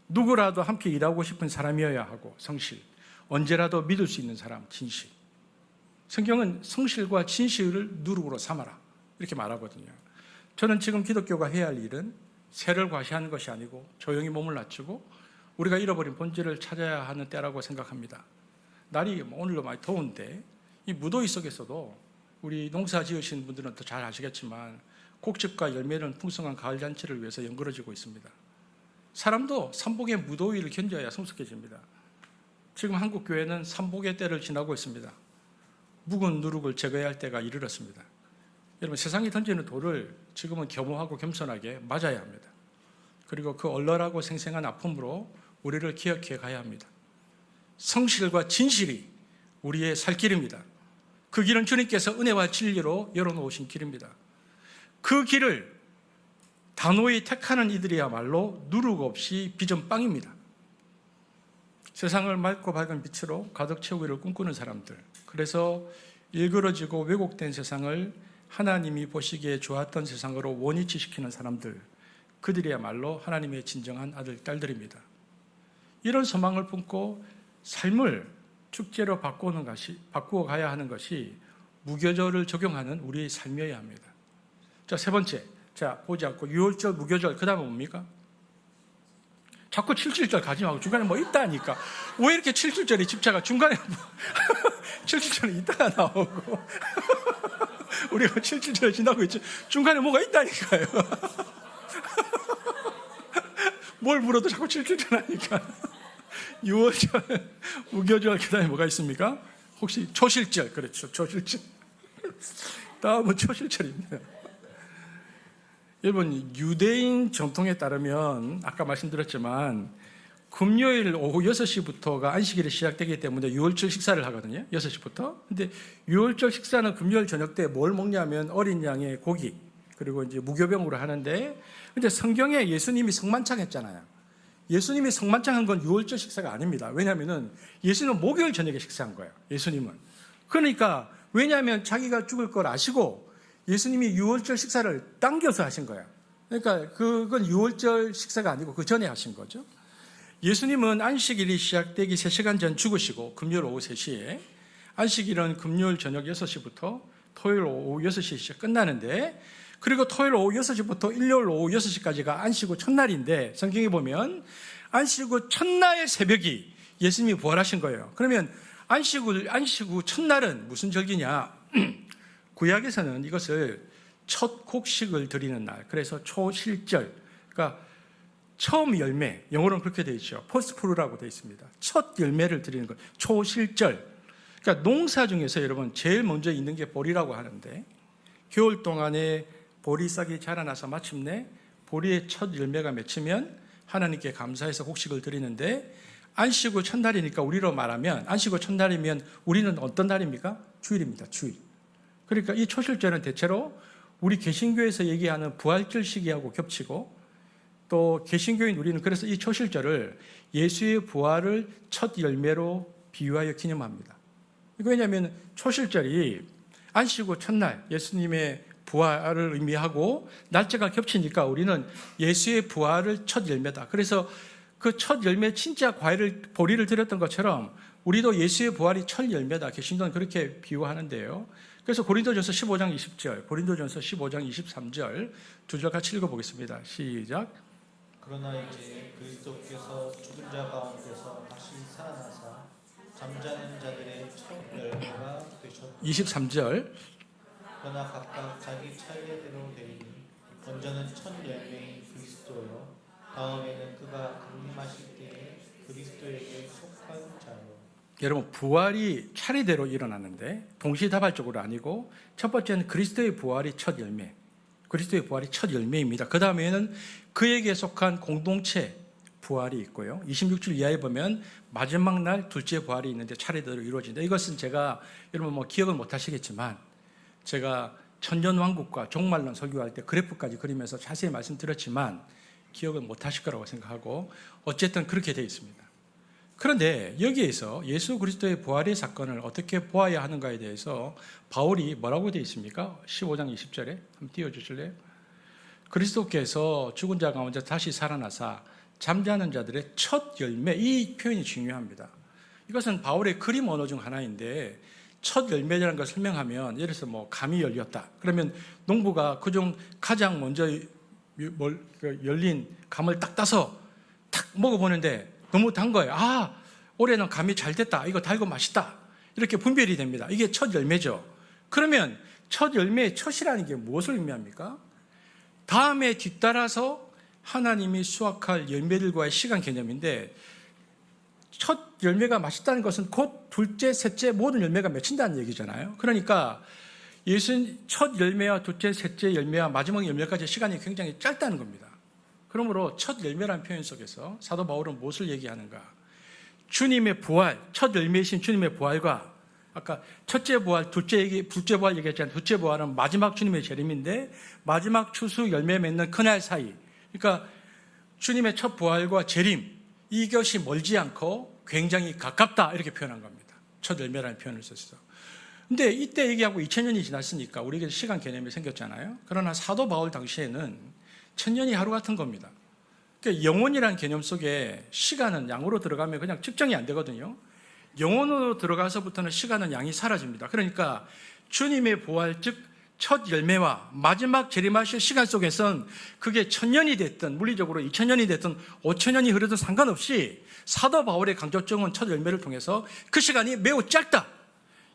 누구라도 함께 일하고 싶은 사람이어야 하고 성실, 언제라도 믿을 수 있는 사람, 진실. 성경은 성실과 진실을 누룩으로 삼아라 이렇게 말하거든요. 저는 지금 기독교가 해야 할 일은 세를 과시하는 것이 아니고 조용히 몸을 낮추고 우리가 잃어버린 본질을 찾아야 하는 때라고 생각합니다. 날이 오늘도 많이 더운데 이 무더위 속에서도 우리 농사 지으신 분들은 더 잘 아시겠지만 곡집과 열매는 풍성한 가을 잔치를 위해서 연그러지고 있습니다. 사람도 삼복의 무더위를 견뎌야 성숙해집니다. 지금 한국 교회는 삼복의 때를 지나고 있습니다. 묵은 누룩을 제거해야 할 때가 이르렀습니다. 여러분, 세상이 던지는 돌을 지금은 겸허하고 겸손하게 맞아야 합니다. 그리고 그 얼얼하고 생생한 아픔으로 우리를 기억해 가야 합니다. 성실과 진실이 우리의 살 길입니다. 그 길은 주님께서 은혜와 진리로 열어놓으신 길입니다. 그 길을 단호히 택하는 이들이야말로 누룩 없이 빚은 빵입니다. 세상을 맑고 밝은 빛으로 가득 채우기를 꿈꾸는 사람들, 그래서 일그러지고 왜곡된 세상을 하나님이 보시기에 좋았던 세상으로 원위치시키는 사람들, 그들이야말로 하나님의 진정한 아들, 딸들입니다. 이런 소망을 품고 삶을 축제로 바꾸어 가야 하는 것이 무교절을 적용하는 우리의 삶이어야 합니다. 자, 세 번째. 자, 보지 않고 유월절, 무교절, 그 다음에 뭡니까? 자꾸 7.7절 가지 말고 중간에 뭐 있다니까. 왜 이렇게 7.7절이 집착가 중간에 7.7절이 있다가 나오고 우리가 7.7절을 지나고 있죠. 중간에 뭐가 있다니까요. 뭘 물어도 자꾸 7.7절 하니까. 유월절, 무교절, 그 다음에 뭐가 있습니까? 혹시 초실절, 그렇죠. 초실절. 다음은 초실절입니다. 여러분, 유대인 전통에 따르면 아까 말씀드렸지만 금요일 오후 6시부터가 안식일이 시작되기 때문에 유월절 식사를 하거든요. 6시부터. 근데 유월절 식사는 금요일 저녁 때 뭘 먹냐면 어린 양의 고기, 그리고 이제 무교병으로 하는데, 근데 성경에 예수님이 성만찬했잖아요. 예수님이 성만찬한 건 유월절 식사가 아닙니다. 왜냐하면 예수님은 목요일 저녁에 식사한 거예요. 예수님은. 그러니까 왜냐하면 자기가 죽을 걸 아시고 예수님이 유월절 식사를 당겨서 하신 거예요. 그러니까 그건 유월절 식사가 아니고 그 전에 하신 거죠. 예수님은 안식일이 시작되기 3시간 전 죽으시고 금요일 오후 3시에, 안식일은 금요일 저녁 6시부터 토요일 오후 6시에 끝나는데 그리고 토요일 오후 6시부터 일요일 오후 6시까지가 안식 후 첫날인데 성경에 보면 안식 후 첫날 새벽이 예수님이 부활하신 거예요. 그러면 안식 후 첫날은 무슨 절기냐? 구약에서는 이것을 첫 곡식을 드리는 날, 그래서 초실절, 그러니까 처음 열매, 영어로는 그렇게 되어 있죠. 포스프루라고 되어 있습니다. 첫 열매를 드리는 것, 초실절. 그러니까 농사 중에서 여러분 제일 먼저 있는 게 보리라고 하는데, 겨울 동안에 보리 싹이 자라나서 마침내 보리의 첫 열매가 맺히면 하나님께 감사해서 곡식을 드리는데, 안식 후 첫날이니까 우리로 말하면 안식 후 첫날이면 우리는 어떤 날입니까? 주일입니다. 주일. 그러니까 이 초실절은 대체로 우리 개신교에서 얘기하는 부활절 시기하고 겹치고, 또 개신교인 우리는 그래서 이 초실절을 예수의 부활을 첫 열매로 비유하여 기념합니다. 왜냐하면 초실절이 안식 후 첫날 예수님의 부활을 의미하고 날짜가 겹치니까 우리는 예수의 부활을 첫 열매다. 그래서 그 첫 열매 진짜 보리를 드렸던 것처럼 우리도 예수의 부활이 첫 열매다. 개신교는 그렇게 비유하는데요. 그래서 고린도전서 15장 20절, 고린도전서 15장 23절 두 절 같이 읽어보겠습니다. 시작. 그러나 이제 그리스도께서 죽은 자 가운데서 다시 살아나사 잠자는 자들의 첫 열매가 되셨다. 23절. 그러나 각각 자기 차례대로 되리니 먼저는 첫 열매인 그리스도요, 다음에는 그가 강림하실 때에 그리스도에게 속한 자요. 여러분, 부활이 차례대로 일어나는데 동시다발적으로 아니고, 첫 번째는 그리스도의 부활이 첫 열매, 그리스도의 부활이 첫 열매입니다. 그 다음에는 그에게 속한 공동체 부활이 있고요. 26절 이하에 보면 마지막 날 둘째 부활이 있는데 차례대로 이루어진다. 이것은 제가 여러분 기억을 못 하시겠지만, 제가 천년왕국과 종말론 설교할 때 그래프까지 그리면서 자세히 말씀드렸지만 기억을 못 하실 거라고 생각하고, 어쨌든 그렇게 되어 있습니다. 그런데 여기에서 예수 그리스도의 부활의 사건을 어떻게 보아야 하는가에 대해서 바울이 뭐라고 되어 있습니까? 15장 20절에 한번 띄워주실래요? 그리스도께서 죽은 자 가운데 다시 살아나사 잠자는 자들의 첫 열매, 이 표현이 중요합니다. 이것은 바울의 그림 언어 중 하나인데, 첫 열매라는 걸 설명하면, 예를 들어서 감이 열렸다 그러면 농부가 그중 가장 먼저 열린 감을 딱 따서 탁 먹어보는데 너무 단 거예요. 아, 올해는 감이 잘 됐다, 이거 달고 맛있다, 이렇게 분별이 됩니다. 이게 첫 열매죠. 그러면 첫 열매의 첫이라는 게 무엇을 의미합니까? 다음에 뒤따라서 하나님이 수확할 열매들과의 시간 개념인데, 첫 열매가 맛있다는 것은 곧 둘째, 셋째 모든 열매가 맺힌다는 얘기잖아요. 그러니까 예수는 첫 열매와 둘째, 셋째 열매와 마지막 열매까지 시간이 굉장히 짧다는 겁니다. 그러므로 첫 열매라는 표현 속에서 사도 바울은 무엇을 얘기하는가? 주님의 부활, 첫 열매이신 주님의 부활과, 아까 첫째 부활, 둘째 부활 얘기했잖아요. 둘째 부활은 마지막 주님의 재림인데, 마지막 추수 열매 맺는 그날 사이, 그러니까 주님의 첫 부활과 재림, 이것이 멀지 않고 굉장히 가깝다, 이렇게 표현한 겁니다. 첫 열매라는 표현을 썼어요. 근데 이때 얘기하고 2000년이 지났으니까 우리에게 시간 개념이 생겼잖아요. 그러나 사도 바울 당시에는 1000년이 하루 같은 겁니다. 그러니까 영혼이라는 개념 속에 시간은 양으로 들어가면 그냥 측정이 안 되거든요. 영혼으로 들어가서부터는 시간은 양이 사라집니다. 그러니까 주님의 부활, 즉 첫 열매와 마지막 재림하실 시간 속에선 그게 1000년이 됐든 물리적으로 2000년이 됐든 5000년이 흐르든 상관없이 사도 바울의 강조점은 첫 열매를 통해서 그 시간이 매우 짧다.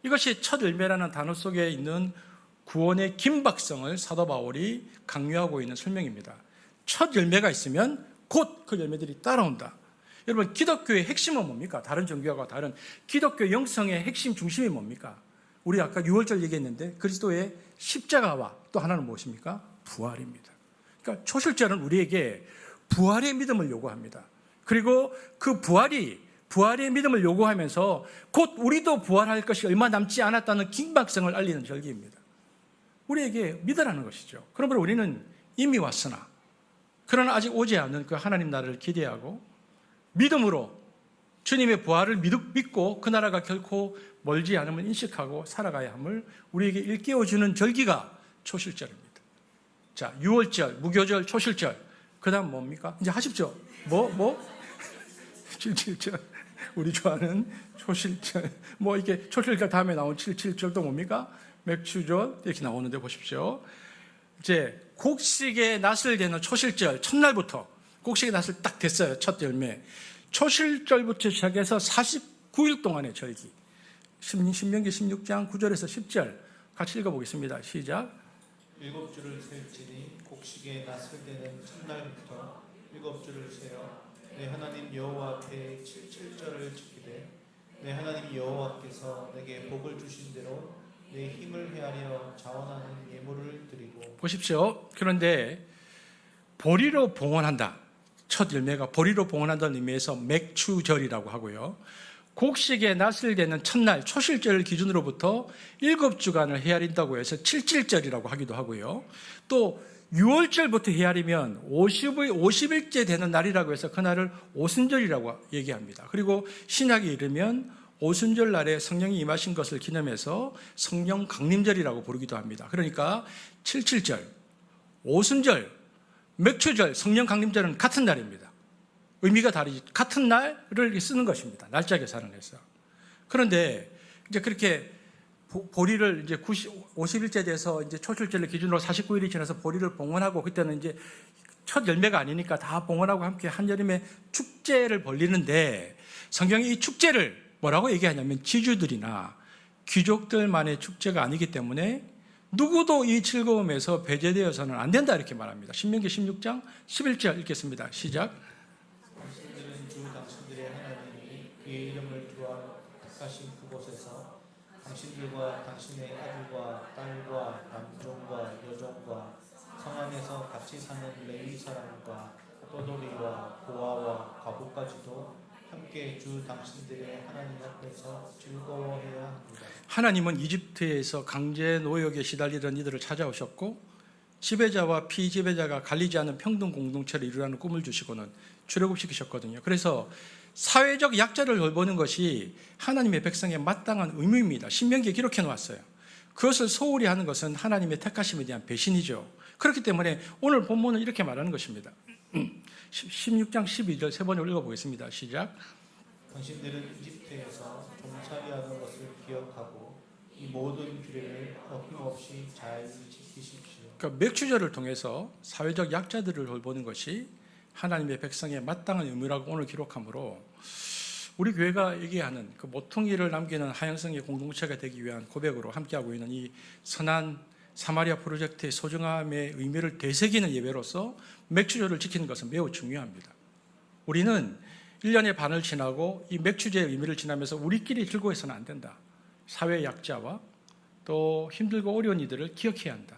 이것이 첫 열매라는 단어 속에 있는 구원의 긴박성을 사도 바울이 강요하고 있는 설명입니다. 첫 열매가 있으면 곧 그 열매들이 따라온다. 여러분, 기독교의 핵심은 뭡니까? 다른 종교와 다른 기독교 영성의 핵심 중심이 뭡니까? 우리 아까 6월절 얘기했는데 그리스도의 십자가와 또 하나는 무엇입니까? 부활입니다. 그러니까 초실절은 우리에게 부활의 믿음을 요구합니다. 그리고 그 부활의 믿음을 요구하면서 곧 우리도 부활할 것이 얼마 남지 않았다는 긴박성을 알리는 절기입니다. 우리에게 믿으라는 것이죠. 그러므로 우리는 이미 왔으나, 그러나 아직 오지 않는 그 하나님 나라를 기대하고 믿음으로 주님의 부활을 믿고 그 나라가 결코 멀지 않음을 인식하고 살아가야 함을 우리에게 일깨워주는 절기가 초실절입니다. 자, 6월절, 무교절, 초실절. 그 다음 뭡니까? 이제 하십시오. 뭐? 77절. 우리 좋아하는 초실절. 이게 초실절 다음에 나온 77절도 뭡니까? 맥추절. 이렇게 나오는데 보십시오. 이제 곡식의 낫을 되는 초실절 첫날부터 곡식의 낫을 딱 됐어요. 첫 열매. 초실절부터 시작해서 49일 동안의 절기. 신명기 16장 9절에서 10절 같이 읽어보겠습니다. 시작. 7주를 셀지니 곡식의 낫을 되는 첫날부터 7주를 세어 내 하나님 여호와 앞에 77절을 지키되 내 하나님 여호와께서 내게 복을 주신 대로 내 힘을 헤아려 자원하는 예물을 드리고. 보십시오. 그런데 보리로 봉헌한다. 첫 열매가 보리로 봉헌한다는 의미에서 맥추절이라고 하고요. 곡식의 낫을 되는 첫날 초실절을 기준으로부터 7주간을 헤아린다고 해서 77절이라고 하기도 하고요. 또 6월절부터 헤아리면 50일째 되는 날이라고 해서 그날을 오순절이라고 얘기합니다. 그리고 신약에 이르면 오순절 날에 성령이 임하신 것을 기념해서 성령 강림절이라고 부르기도 합니다. 그러니까 77절, 오순절, 맥추절, 성령 강림절은 같은 날입니다. 의미가 다르지. 같은 날을 쓰는 것입니다. 날짜 계산을 해서. 그런데 이제 그렇게 보리를 이제 50일째 돼서 이제 초실절을 기준으로 49일이 지나서 보리를 봉헌하고 그때는 이제 첫 열매가 아니니까 다 봉헌하고 함께 한여름에 축제를 벌리는데 성경이 이 축제를 뭐라고 얘기하냐면 지주들이나 귀족들만의 축제가 아니기 때문에 누구도 이 즐거움에서 배제되어서는 안 된다 이렇게 말합니다. 신명기 16장 11절 읽겠습니다. 시작. 당신들은 주 당신들의 하나님이 그의 이름을 두어 택하신 그곳에서 당신들과 당신의 아들과 딸과 남종과 여종과 성 안에서 같이 사는 레위 사람과 떠돌이와 고아와 과부까지도 함께 주 당신들의 하나님 앞에서 즐거워해야 합니다. 하나님은 이집트에서 강제 노역에 시달리던 이들을 찾아오셨고 지배자와 피지배자가 갈리지 않은 평등 공동체를 이루라는 꿈을 주시고는 출애굽시키셨거든요. 그래서 사회적 약자를 돌보는 것이 하나님의 백성의 마땅한 의무입니다. 신명기에 기록해 놓았어요. 그것을 소홀히 하는 것은 하나님의 택하심에 대한 배신이죠. 그렇기 때문에 오늘 본문은 이렇게 말하는 것입니다. 16장 12절 세 번을 읽어보겠습니다. 시작. 당신들은 이집트에서 종살이하는 것을 기억하고 이 모든 규례를 어김없이 잘 지키십시오. 그러니까 맥추절을 통해서 사회적 약자들을 돌보는 것이 하나님의 백성의 마땅한 의무라고 오늘 기록하므로 우리 교회가 얘기하는 그 모퉁이를 남기는 하영성의 공동체가 되기 위한 고백으로 함께하고 있는 이 선한 사마리아 프로젝트의 소중함의 의미를 되새기는 예배로서 맥추절을 지키는 것은 매우 중요합니다. 우리는 1년의 반을 지나고 이 맥추제의 의미를 지나면서 우리끼리 즐거워해서는 안 된다. 사회 약자와 또 힘들고 어려운 이들을 기억해야 한다.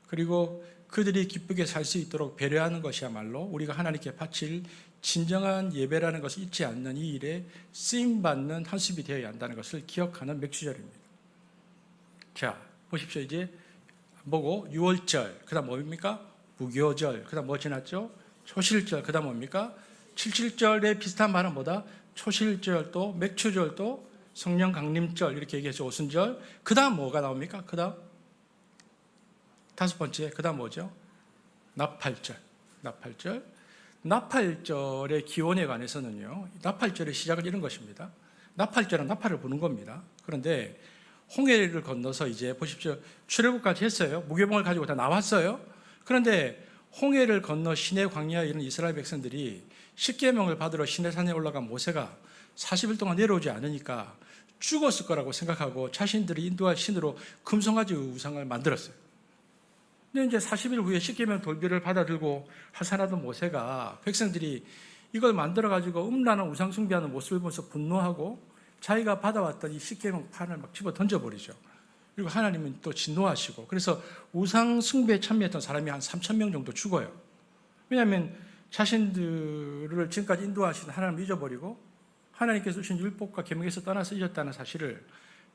그리고 그들이 기쁘게 살 수 있도록 배려하는 것이야말로 우리가 하나님께 바칠 진정한 예배라는 것을 잊지 않는 이 일에 쓰임받는 한습이 되어야 한다는 것을 기억하는 맥추절입니다. 자, 보십시오. 이제 뭐고? 6월절, 그 다음 뭡니까? 무교절, 그 다음 뭐 지났죠? 초실절, 그 다음 뭡니까? 77절에 비슷한 말은 뭐다? 초실절도, 맥추절도, 성령 강림절 이렇게 얘기해서 오순절. 그 다음 뭐가 나옵니까? 그 다음 다섯 번째, 그 다음 뭐죠? 나팔절. 나팔절의 기원에 관해서는요, 나팔절의 시작은 이런 것입니다. 나팔절은 나팔을 부는 겁니다. 그런데 홍해를 건너서 이제 보십시오. 출애굽까지 했어요. 무교병을 가지고 다 나왔어요. 그런데 홍해를 건너 시내 광야에 있는 이스라엘 백성들이 십계명을 받으러 시내산에 올라간 모세가 40일 동안 내려오지 않으니까 죽었을 거라고 생각하고 자신들이 인도할 신으로 금송아지 우상을 만들었어요. 근데 이제 40일 후에 십계명 돌비를 받아들고 하산하던 모세가 백성들이 이걸 만들어가지고 음란한 우상 숭배하는 모습을 보면서 분노하고 자기가 받아왔던 이 십계명 판을 막 집어 던져버리죠. 그리고 하나님은 또 진노하시고 그래서 우상 숭배에 참여했던 사람이 한 3,000명 정도 죽어요. 왜냐하면 자신들을 지금까지 인도하신 하나님을 잊어버리고 하나님께서 주신 율법과 계명에서 떠나서 잊었다는 사실을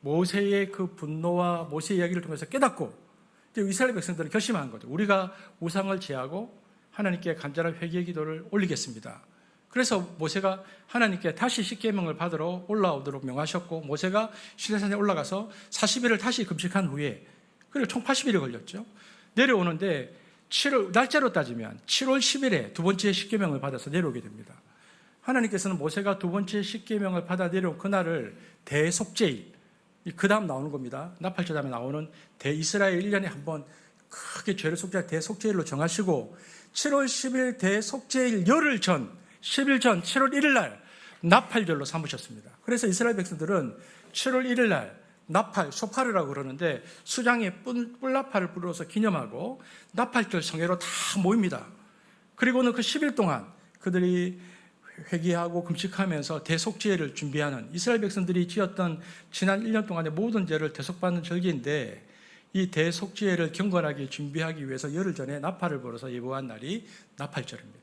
모세의 그 분노와 모세의 이야기를 통해서 깨닫고 이스라엘 백성들은 결심한 거죠. 우리가 우상을 제하고 하나님께 간절한 회개의 기도를 올리겠습니다. 그래서 모세가 하나님께 다시 십계명을 받으러 올라오도록 명하셨고 모세가 시내산에 올라가서 40일을 다시 금식한 후에 그리고 총 80일이 걸렸죠. 내려오는데 날짜로 따지면 7월 10일에 두 번째 십계명을 받아서 내려오게 됩니다. 하나님께서는 모세가 두 번째 십계명을 받아 내려온 그날을 대속죄일, 그 다음 나오는 겁니다. 나팔절 다음에 나오는 대이스라엘 1년에 한 번 크게 죄를 속죄할 대속죄일로 정하시고 7월 10일 대속죄일 열흘 전 10일 전 7월 1일 날 나팔절로 삼으셨습니다. 그래서 이스라엘 백성들은 7월 1일 날 나팔, 소파르라고 그러는데 수장에 뿔나팔을 불어서 기념하고 나팔절 성회로 다 모입니다. 그리고는 그 10일 동안 그들이 회개하고 금식하면서 대속죄를 준비하는 이스라엘 백성들이 지었던 지난 1년 동안의 모든 죄를 대속받는 절기인데 이 대속죄를 경건하게 준비하기 위해서 열흘 전에 나팔을 불어서 예고한 날이 나팔절입니다.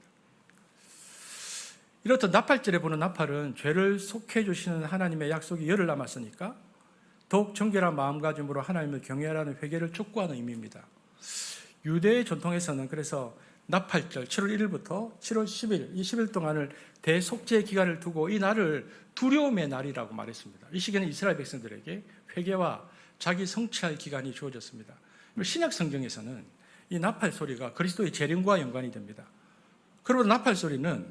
이렇듯 나팔절에 부는 나팔은 죄를 속해 주시는 하나님의 약속이 열흘 남았으니까 더욱 정결한 마음가짐으로 하나님을 경외하라는 회개를 촉구하는 의미입니다. 유대의 전통에서는 그래서 나팔절 7월 1일부터 7월 10일 이 10일 동안을 대속죄 기간을 두고 이 날을 두려움의 날이라고 말했습니다. 이 시기는 이스라엘 백성들에게 회개와 자기 성취할 기간이 주어졌습니다. 신약 성경에서는 이 나팔 소리가 그리스도의 재림과 연관이 됩니다. 그리고 나팔 소리는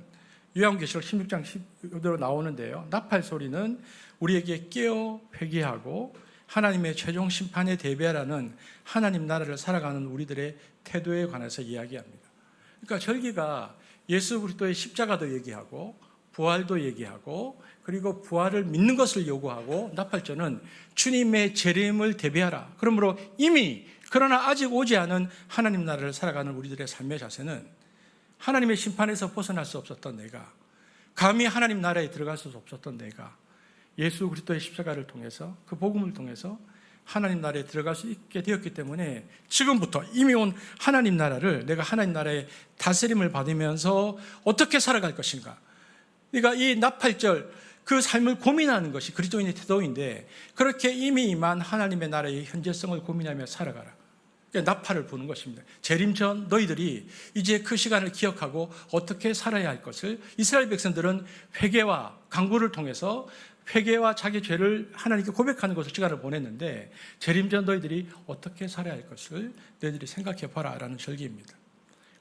요한계시록 16장 15대로 나오는데요. 나팔 소리는 우리에게 깨어 회개하고 하나님의 최종 심판에 대비하라는 하나님 나라를 살아가는 우리들의 태도에 관해서 이야기합니다. 그러니까 절기가 예수 그리스도의 십자가도 얘기하고 부활도 얘기하고 그리고 부활을 믿는 것을 요구하고 나팔절은 주님의 재림을 대비하라. 그러므로 이미 그러나 아직 오지 않은 하나님 나라를 살아가는 우리들의 삶의 자세는 하나님의 심판에서 벗어날 수 없었던 내가, 감히 하나님 나라에 들어갈 수 없었던 내가 예수 그리스도의 십자가를 통해서 그 복음을 통해서 하나님 나라에 들어갈 수 있게 되었기 때문에 지금부터 이미 온 하나님 나라를 내가 하나님 나라의 다스림을 받으면서 어떻게 살아갈 것인가. 그러니까 이 나팔절 그 삶을 고민하는 것이 그리스도인의 태도인데 그렇게 이미 임한 하나님의 나라의 현재성을 고민하며 살아가라. 나팔을 부는 것입니다. 재림 전 너희들이 이제 그 시간을 기억하고 어떻게 살아야 할 것을 이스라엘 백성들은 회개와 간구를 통해서 회개와 자기 죄를 하나님께 고백하는 것을 시간을 보냈는데 재림 전 너희들이 어떻게 살아야 할 것을 너희들이 생각해 봐라 라는 절기입니다.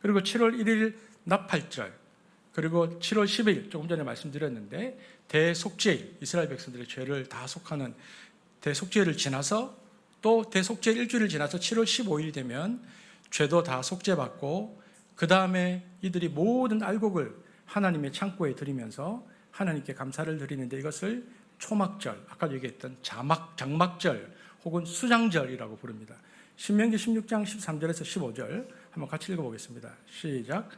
그리고 7월 1일 나팔절 그리고 7월 10일 조금 전에 말씀드렸는데 대속죄일 이스라엘 백성들의 죄를 다 속하는 대속죄를 지나서 또 대속죄 일주일을 지나서 7월 15일이 되면 죄도 다 속죄받고 그 다음에 이들이 모든 알곡을 하나님의 창고에 드리면서 하나님께 감사를 드리는데 이것을 초막절, 아까 얘기했던 장막절 혹은 수장절이라고 부릅니다. 신명기 16장 13절에서 15절 한번 같이 읽어보겠습니다. 시작.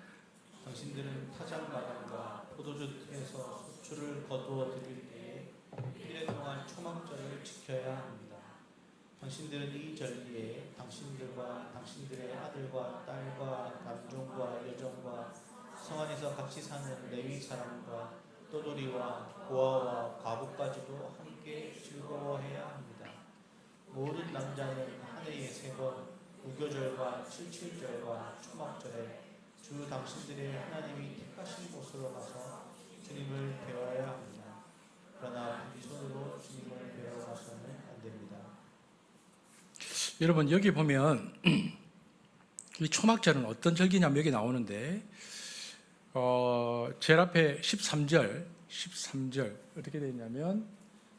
당신들은 타작마당과 포도주에서 소출을 거두어 드릴 때에 1년 동안 초막절을 지켜야 합니다. 당신들은 이 절기에 당신들과 당신들의 아들과 딸과 남종과 여종과 성 안에서 같이 사는 레위 사람과 떠돌이와 고아와 과부까지도 함께 즐거워해야 합니다. 모든 남자는 한 해에 3번 무교절과 칠칠절과 초막절에 주 당신들의 하나님이 택하신 곳으로 가서 주님을 배워야 합니다. 그러나 빈손으로 주님을 배워 가서는 안 됩니다. 여러분 여기 보면 이 초막절은 어떤 절기냐면 여기 나오는데 제일 앞에 13절 어떻게 되어 있냐면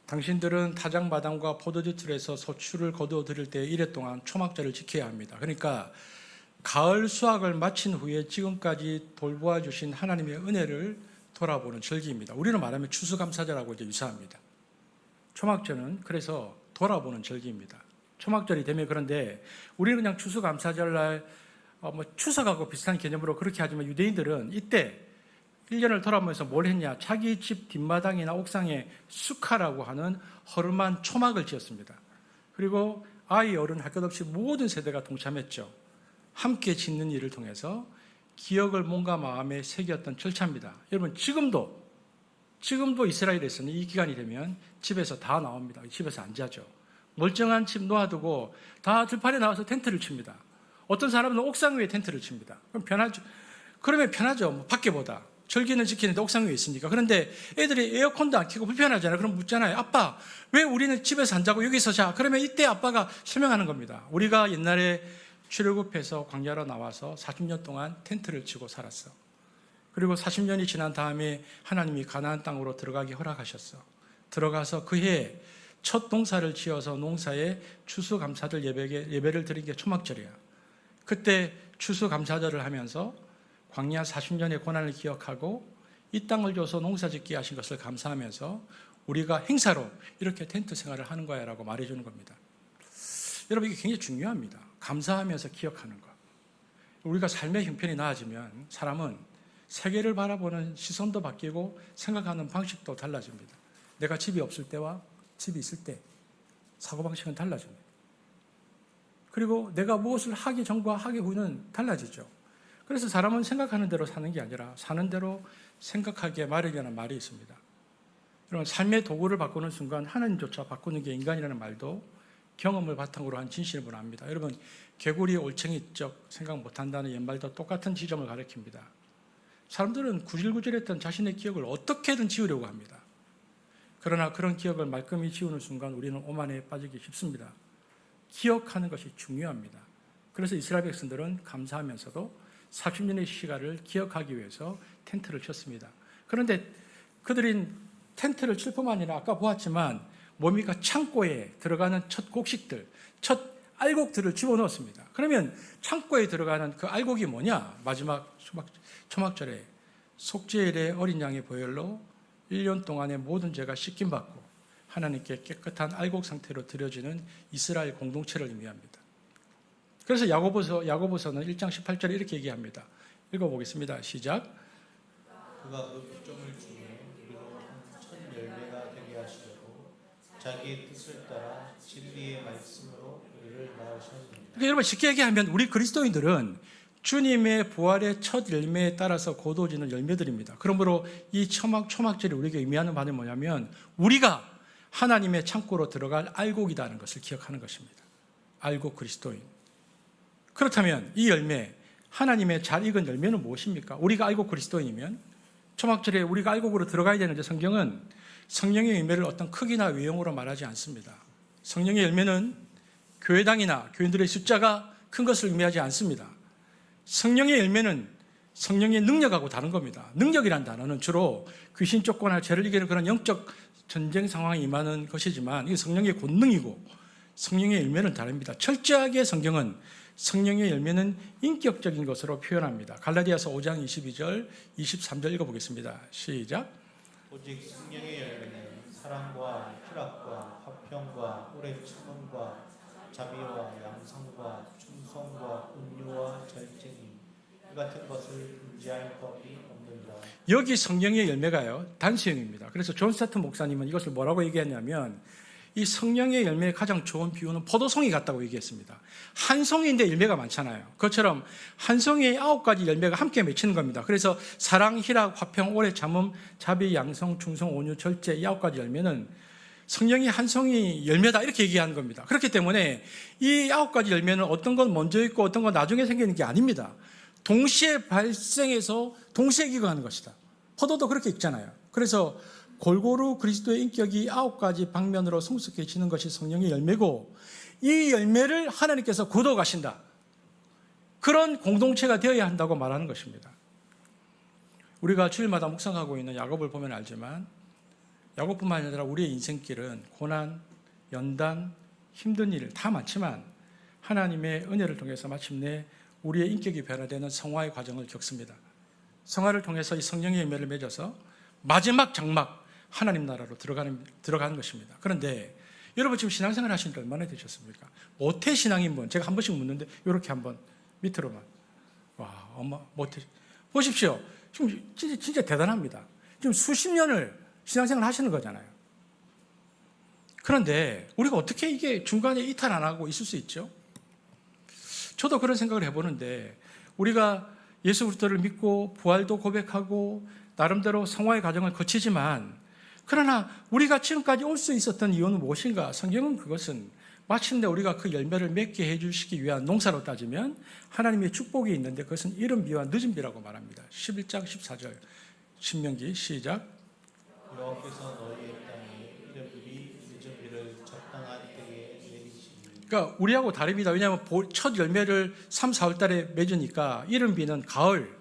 당신들은 타작마당과 포도주 틀에서 소출을 거두어 드릴 때 1회 동안 초막절을 지켜야 합니다. 그러니까 가을 수확을 마친 후에 지금까지 돌보아 주신 하나님의 은혜를 돌아보는 절기입니다. 우리는 말하면 추수감사절하고 이제 유사합니다. 초막절은 그래서 돌아보는 절기입니다. 초막절이 되면 그런데 우리는 그냥 추수감사절날 추석하고 비슷한 개념으로 그렇게 하지만 유대인들은 이때 1년을 돌아보면서 뭘 했냐? 자기 집 뒷마당이나 옥상에 수카라고 하는 허름한 초막을 지었습니다. 그리고 아이, 어른 할 것 없이 모든 세대가 동참했죠. 함께 짓는 일을 통해서 기억을 몸과 마음에 새겼던 절차입니다. 여러분 지금도 이스라엘에서는 이 기간이 되면 집에서 다 나옵니다. 집에서 안 자죠. 멀쩡한 집 놓아두고 다 들판에 나와서 텐트를 칩니다. 어떤 사람은 옥상 위에 텐트를 칩니다. 그럼 편하죠. 그러면 편하죠. 밖에보다. 절기는 지키는데 옥상 위에 있으니까. 그런데 애들이 에어컨도 안 켜고 불편하잖아요. 그럼 묻잖아요. 아빠, 왜 우리는 집에서 안 자고 여기서 자? 그러면 이때 아빠가 설명하는 겁니다. 우리가 옛날에 출애굽해서 광야로 나와서 40년 동안 텐트를 치고 살았어. 그리고 40년이 지난 다음에 하나님이 가나안 땅으로 들어가기 허락하셨어. 들어가서 그해 첫 농사를 지어서 농사에 추수감사절 예배를 드린 게 초막절이야. 그때 추수감사절을 하면서 광야 40년의 고난을 기억하고 이 땅을 줘서 농사짓게 하신 것을 감사하면서 우리가 행사로 이렇게 텐트 생활을 하는 거야 라고 말해주는 겁니다. 여러분, 이게 굉장히 중요합니다. 감사하면서 기억하는 것. 우리가 삶의 형편이 나아지면 사람은 세계를 바라보는 시선도 바뀌고 생각하는 방식도 달라집니다. 내가 집이 없을 때와 집이 있을 때 사고방식은 달라집니다. 그리고 내가 무엇을 하기 전과 하기 후는 달라지죠. 그래서 사람은 생각하는 대로 사는 게 아니라 사는 대로 생각하기에 마련이라는 말이 있습니다. 여러분, 삶의 도구를 바꾸는 순간 하나님조차 바꾸는 게 인간이라는 말도 경험을 바탕으로 한 진실을 원합니다. 여러분, 개구리 올챙이적 생각 못한다는 옛말도 똑같은 지점을 가리킵니다. 사람들은 구질구질했던 자신의 기억을 어떻게든 지우려고 합니다. 그러나 그런 기억을 말끔히 지우는 순간 우리는 오만에 빠지기 쉽습니다. 기억하는 것이 중요합니다. 그래서 이스라엘 백성들은 감사하면서도 40년의 시간을 기억하기 위해서 텐트를 쳤습니다. 그런데 그들이 텐트를 칠 뿐만 아니라 아까 보았지만 뭡니까? 창고에 들어가는 첫 곡식들, 첫 알곡들을 집어넣었습니다. 그러면 창고에 들어가는 그 알곡이 뭐냐? 마지막 초막절에 속죄일의 어린 양의 보혈로 1년 동안의 모든 죄가 씻김받고 하나님께 깨끗한 알곡 상태로 드려지는 이스라엘 공동체를 의미합니다. 그래서 야고보서는 1장 18절에 이렇게 얘기합니다. 읽어보겠습니다. 시작. 그가 그 피조물 중에 우리로 첫 열매가 되게 하시려고 자기의 뜻을 따라 진리의 말씀으로 우리를 낳으셨습니다. 그러니까 여러분, 쉽게 얘기하면 우리 그리스도인들은 주님의 부활의 첫 열매에 따라서 거두어지는 열매들입니다. 그러므로 이 초막절이 우리에게 의미하는 바는 뭐냐면 우리가 하나님의 창고로 들어갈 알곡이라는 것을 기억하는 것입니다. 알곡 그리스도인. 그렇다면 이 열매, 하나님의 잘 익은 열매는 무엇입니까? 우리가 알곡 그리스도인이면 초막절에 우리가 알곡으로 들어가야 되는데 성경은 성령의 열매를 어떤 크기나 외형으로 말하지 않습니다. 성령의 열매는 교회당이나 교인들의 숫자가 큰 것을 의미하지 않습니다. 성령의 열매는 성령의 능력하고 다른 겁니다. 능력이란 단어는 주로 귀신 쫓거나 죄를 이기는 그런 영적 전쟁 상황에 임하는 것이지만 이게 성령의 권능이고 성령의 열매는 다릅니다. 철저하게 성경은 성령의 열매는 인격적인 것으로 표현합니다. 갈라디아서 5장 22절, 23절 읽어보겠습니다. 시작. 오직 성령의 열매는 사랑과 희락과 화평과 오래 참음과 자비와 양성과 충성과 온유와 절제니 이 같은 것을 금지할 법이 없느니라. 여기 성령의 열매가요 단수형입니다. 그래서 존 스타트 목사님은 이것을 뭐라고 얘기했냐면 이 성령의 열매의 가장 좋은 비유는 포도송이 같다고 얘기했습니다. 한 송이인데 열매가 많잖아요. 그것처럼 한 송이의 9가지 열매가 함께 맺히는 겁니다. 그래서 사랑, 희락, 화평, 오래 참음, 자비, 양성, 충성, 온유, 절제 이 9가지 열매는 성령이 한 송이 열매다 이렇게 얘기하는 겁니다. 그렇기 때문에 이 9가지 열매는 어떤 건 먼저 있고 어떤 건 나중에 생기는 게 아닙니다. 동시에 발생해서 동시에 기거하는 것이다. 포도도 그렇게 읽잖아요. 그래서 골고루 그리스도의 인격이 9가지 방면으로 성숙해지는 것이 성령의 열매고 이 열매를 하나님께서 거둬 가신다. 그런 공동체가 되어야 한다고 말하는 것입니다. 우리가 주일마다 묵상하고 있는 야곱을 보면 알지만 야곱뿐만 아니라 우리의 인생길은 고난, 연단, 힘든 일 다 많지만 하나님의 은혜를 통해서 마침내 우리의 인격이 변화되는 성화의 과정을 겪습니다. 성화를 통해서 이 성령의 열매를 맺어서 마지막 장막 하나님 나라로 들어가는 것입니다. 그런데 여러분 지금 신앙생활 하신 지 얼마나 되셨습니까? 모태 신앙인 분, 제가 한 번씩 묻는데 이렇게 한번 밑으로만. 와, 엄마 모태. 보십시오. 지금 진짜 대단합니다. 지금 수십 년을 신앙생활 하시는 거잖아요. 그런데 우리가 어떻게 이게 중간에 이탈 안 하고 있을 수 있죠? 저도 그런 생각을 해보는데 우리가 예수 그리스도를 믿고 부활도 고백하고 나름대로 성화의 과정을 거치지만 그러나 우리가 지금까지 올 수 있었던 이유는 무엇인가? 성경은 그것은 마침내 우리가 그 열매를 맺게 해주시기 위한 농사로 따지면 하나님의 축복이 있는데 그것은 이른 비와 늦은 비라고 말합니다. 11장 14절 신명기 시작. 여호와께서 너희의 땅에 이른 비 늦은 비를 적당한 때에 내리시니. 그러니까 우리하고 다릅니다. 왜냐하면 첫 열매를 3, 4월 달에 맺으니까 이른 비는 가을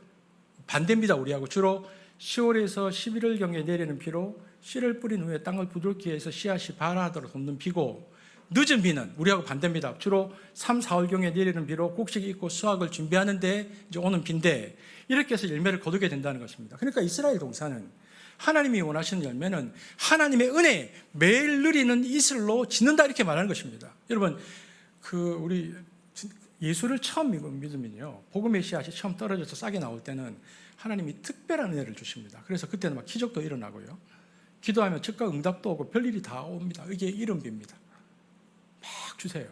반대입니다. 우리하고 주로 10월에서 11월경에 내리는 비로 씨를 뿌린 후에 땅을 부드럽게 해서 씨앗이 발하도록 돕는 비고 늦은 비는 우리하고 반대입니다. 주로 3, 4월경에 내리는 비로 곡식이 있고 수확을 준비하는데 이제 오는 비인데 이렇게 해서 열매를 거두게 된다는 것입니다. 그러니까 이스라엘 동산은 하나님이 원하시는 열매는 하나님의 은혜, 매일 누리는 이슬로 짓는다 이렇게 말하는 것입니다. 여러분, 우리 예수를 처음 믿으면요, 복음의 씨앗이 처음 떨어져서 싹이 나올 때는 하나님이 특별한 은혜를 주십니다. 그래서 그때는 막 기적도 일어나고요, 기도하면 즉각 응답도 오고 별일이 다 옵니다. 이게 이른비입니다. 막 주세요.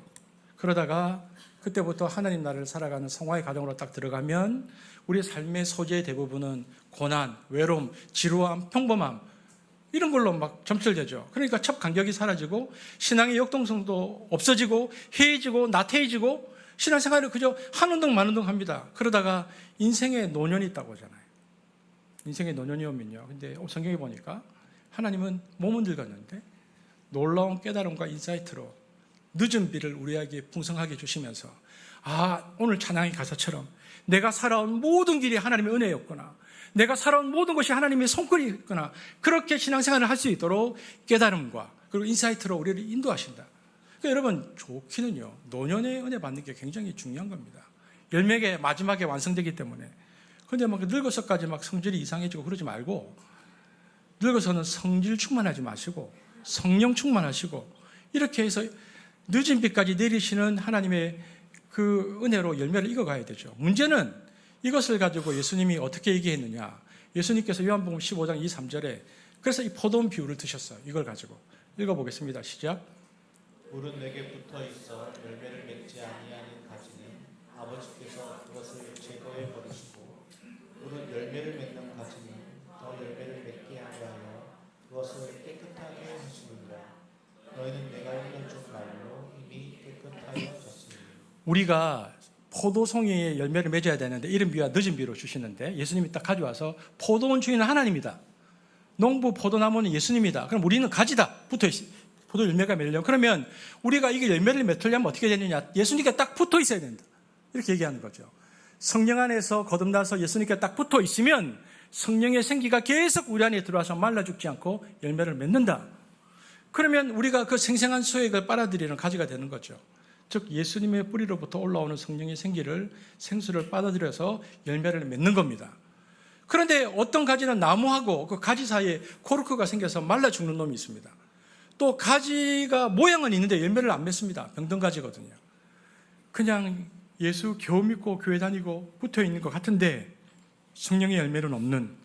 그러다가 그때부터 하나님 나라를 살아가는 성화의 과정으로 딱 들어가면 우리 삶의 소재의 대부분은 고난, 외로움, 지루함, 평범함 이런 걸로 막 점철되죠. 그러니까 첩 간격이 사라지고 신앙의 역동성도 없어지고 해이지고 나태해지고 신앙생활을 그저 한 운동 만 운동 합니다. 그러다가 인생의 노년이 있다고 하잖아요. 인생의 노년이 오면요, 근데 성경에 보니까 하나님은 몸은 늙었는데 놀라운 깨달음과 인사이트로 늦은 비를 우리에게 풍성하게 주시면서, 오늘 찬양의 가사처럼 내가 살아온 모든 길이 하나님의 은혜였구나, 내가 살아온 모든 것이 하나님의 손길이었구나, 그렇게 신앙생활을 할 수 있도록 깨달음과 그리고 인사이트로 우리를 인도하신다. 그러니까 여러분, 좋기는요, 노년의 은혜 받는 게 굉장히 중요한 겁니다. 열매가 마지막에 완성되기 때문에. 그런데 막 늙어서까지 막 성질이 이상해지고 그러지 말고, 늙어서는 성질 충만하지 마시고 성령 충만하시고 이렇게 해서 늦은 비까지 내리시는 하나님의 그 은혜로 열매를 익어가야 되죠. 문제는 이것을 가지고 예수님이 어떻게 얘기했느냐. 예수님께서 요한복음 15장 2, 3절에 그래서 이 포도원 비유를 드셨어요. 이걸 가지고 읽어보겠습니다. 시작. 물은 내게 붙어 있어 열매를 맺지 아니하는 가지는 아버지께서 그것을 제거해 버리시고, 물은 열매를 맺는 가지는 더 열매를 맺게 하려 하여 그것을 깨끗하게 하시느니라. 너희는 내가 흘려준 말로 이미 깨끗하여졌으니. 우리가 포도송이에 열매를 맺어야 되는데 이른 비와 늦은 비로 주시는데 예수님이 딱 가져와서 포도원 주인은 하나님이다, 농부 포도나무는 예수님이다. 그럼 우리는 가지다, 붙어있어. 포도 열매가 맺으려면, 그러면 우리가 이게 열매를 맺으려면 어떻게 되느냐, 예수님께 딱 붙어 있어야 된다, 이렇게 얘기하는 거죠. 성령 안에서 거듭나서 예수님께 딱 붙어 있으면 성령의 생기가 계속 우리 안에 들어와서 말라 죽지 않고 열매를 맺는다. 그러면 우리가 그 생생한 수액을 빨아들이는 가지가 되는 거죠. 즉 예수님의 뿌리로부터 올라오는 성령의 생기를, 생수를 빨아들여서 열매를 맺는 겁니다. 그런데 어떤 가지는 나무하고 그 가지 사이에 코르크가 생겨서 말라 죽는 놈이 있습니다. 또 가지가 모양은 있는데 열매를 안 맺습니다. 병든 가지거든요. 그냥 예수 겨우 믿고 교회 다니고 붙어 있는 것 같은데 성령의 열매는 없는,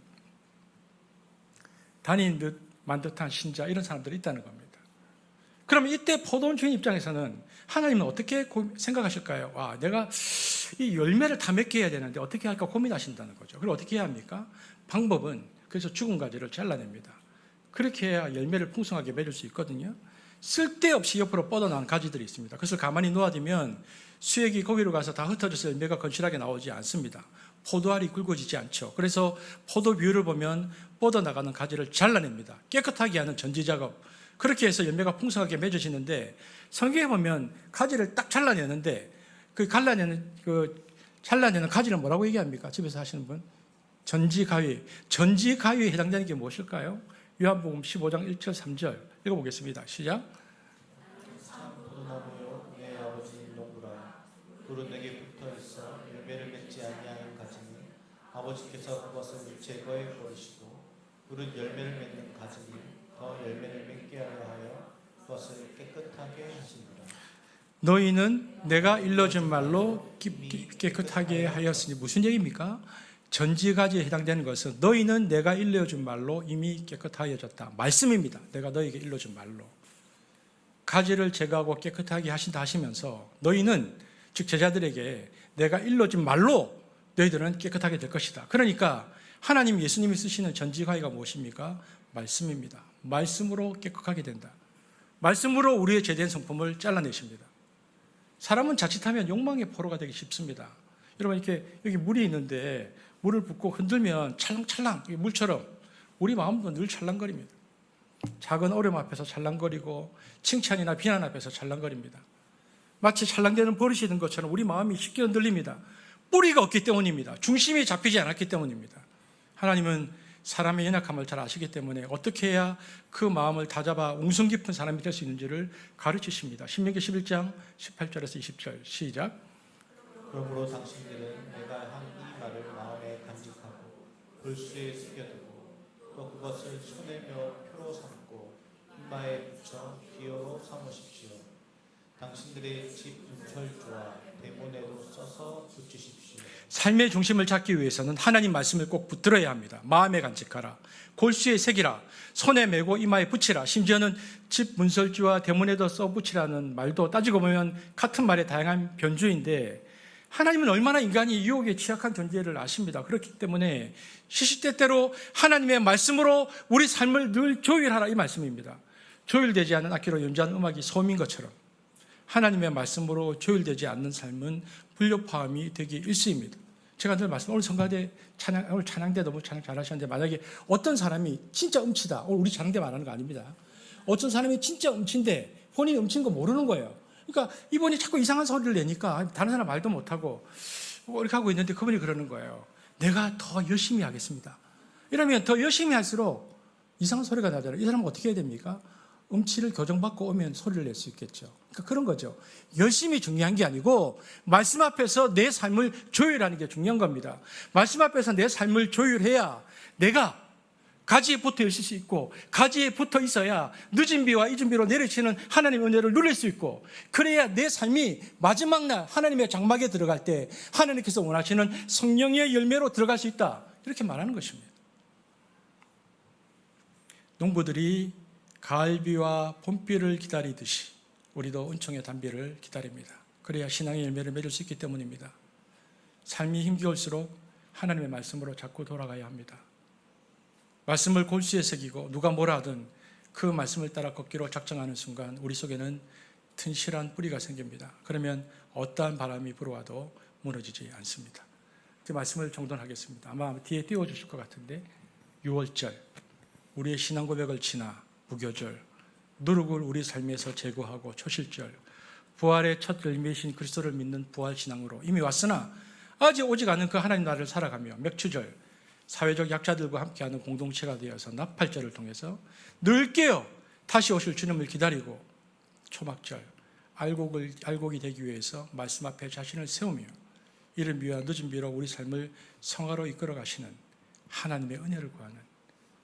다닌 듯 만 듯한 신자, 이런 사람들이 있다는 겁니다. 그러면 이때 포도원 주인 입장에서는 하나님은 어떻게 생각하실까요? 내가 이 열매를 다 맺게 해야 되는데 어떻게 할까 고민하신다는 거죠. 그럼 어떻게 해야 합니까? 방법은 그래서 죽은 가지를 잘라냅니다. 그렇게 해야 열매를 풍성하게 맺을 수 있거든요. 쓸데없이 옆으로 뻗어나온 가지들이 있습니다. 그것을 가만히 놓아두면 수액이 거기로 가서 다 흩어져서 열매가 건실하게 나오지 않습니다. 포도알이 굵어지지 않죠. 그래서 포도 비율을 보면 뻗어나가는 가지를 잘라냅니다. 깨끗하게 하는 전지작업. 그렇게 해서 열매가 풍성하게 맺어지는데, 성경에 보면 가지를 딱 잘라내는데 그 잘라내는 가지는 뭐라고 얘기합니까? 집에서 하시는 분? 전지가위. 전지가위에 해당되는 게 무엇일까요? 요한복음 15장 1절 3절 읽어보겠습니다. 시작. 참 포도나무요 내 아버지는 농부라. 물은 내게 붙어 있어 열매를 맺지 아니하는 가지는 아버지께서 그것을 제거해 버리시고, 물은 열매를 맺는 가지는 더 열매를 맺게 하려 하여 그것을 깨끗하게 하시니라. 너희는 내가 일러준 말로 깨끗하게 하였으니, 무슨 얘기입니까? 전지가지에 해당되는 것은 너희는 내가 일러준 말로 이미 깨끗하여졌다, 말씀입니다. 내가 너희에게 일러준 말로 가지를 제거하고 깨끗하게 하신다 하시면서, 너희는 즉 제자들에게 내가 일러준 말로 너희들은 깨끗하게 될 것이다. 그러니까 하나님, 예수님이 쓰시는 전지가위가 무엇입니까? 말씀입니다. 말씀으로 깨끗하게 된다. 말씀으로 우리의 제된 성품을 잘라내십니다. 사람은 자칫하면 욕망의 포로가 되기 쉽습니다. 여러분, 이렇게 여기 물이 있는데 물을 붓고 흔들면 찰랑찰랑, 물처럼 우리 마음도 늘 찰랑거립니다. 작은 어려움 앞에서 찰랑거리고 칭찬이나 비난 앞에서 찰랑거립니다. 마치 찰랑대는 버릇이 된 것처럼 우리 마음이 쉽게 흔들립니다. 뿌리가 없기 때문입니다. 중심이 잡히지 않았기 때문입니다. 하나님은 사람의 연약함을 잘 아시기 때문에 어떻게 해야 그 마음을 다잡아 웅성 깊은 사람이 될 수 있는지를 가르치십니다. 신명기 11장 18절에서 20절 시작. 그러므로 당신들은 내가 한 이 말을 마음에 간직하고 골수에 새겨두고 또 그것을 손에 며 표로 삼고 이마에 붙여 기호로 삼으십시오. 당신들의 집 문설주와 대문에도 써서 붙이십시오. 삶의 중심을 잡기 위해서는 하나님 말씀을 꼭 붙들어야 합니다. 마음에 간직하라, 골수에 새기라, 손에 메고 이마에 붙이라, 심지어는 집 문설주와 대문에도 써붙이라는 말도 따지고 보면 같은 말의 다양한 변주인데 하나님은 얼마나 인간이 유혹에 취약한 존재를 아십니다. 그렇기 때문에 시시때때로 하나님의 말씀으로 우리 삶을 늘 조율하라 이 말씀입니다. 조율되지 않은 악기로 연주하는 음악이 소음인 것처럼 하나님의 말씀으로 조율되지 않는 삶은 불협화음이 되기 일쑤입니다. 제가 늘 말씀, 오늘 성가대 오늘 찬양대 너무 찬양 잘하셨는데 만약에 어떤 사람이 진짜 음치다, 오늘 우리 찬양대 말하는 거 아닙니다. 어떤 사람이 진짜 음치인데 본인이 음치인 거 모르는 거예요. 그러니까 이분이 자꾸 이상한 소리를 내니까 다른 사람 말도 못하고 이렇게 하고 있는데 그분이 그러는 거예요. 내가 더 열심히 하겠습니다. 이러면 더 열심히 할수록 이상한 소리가 나잖아요. 이 사람은 어떻게 해야 됩니까? 음치를 교정받고 오면 소리를 낼 수 있겠죠. 그러니까 그런 거죠. 열심히 중요한 게 아니고 말씀 앞에서 내 삶을 조율하는 게 중요한 겁니다. 말씀 앞에서 내 삶을 조율해야 내가 가지에 붙어 있을 수 있고 가지에 붙어 있어야 늦은 비와 잊은 비로 내리치는 하나님의 은혜를 누릴 수 있고 그래야 내 삶이 마지막 날 하나님의 장막에 들어갈 때 하나님께서 원하시는 성령의 열매로 들어갈 수 있다. 이렇게 말하는 것입니다. 농부들이 가을비와 봄비를 기다리듯이 우리도 은총의 단비를 기다립니다. 그래야 신앙의 열매를 맺을 수 있기 때문입니다. 삶이 힘겨울수록 하나님의 말씀으로 자꾸 돌아가야 합니다. 말씀을 골수에 새기고 누가 뭐라 하든 그 말씀을 따라 걷기로 작정하는 순간 우리 속에는 튼실한 뿌리가 생깁니다. 그러면 어떠한 바람이 불어와도 무너지지 않습니다. 그 말씀을 정돈하겠습니다. 아마 뒤에 띄워주실 것 같은데 6월절 우리의 신앙 고백을 지나 무교절, 누룩을 우리 삶에서 제거하고 초실절, 부활의 첫 열매이신 그리스도를 믿는 부활신앙으로 이미 왔으나 아직 오직 않은 그 하나님 나라를 살아가며 맥추절, 사회적 약자들과 함께하는 공동체가 되어서 나팔절을 통해서 늘 깨어 다시 오실 주님을 기다리고 초막절, 알곡이 되기 위해서 말씀 앞에 자신을 세우며 이른 비와 늦은 비로 우리 삶을 성화로 이끌어 가시는 하나님의 은혜를 구하는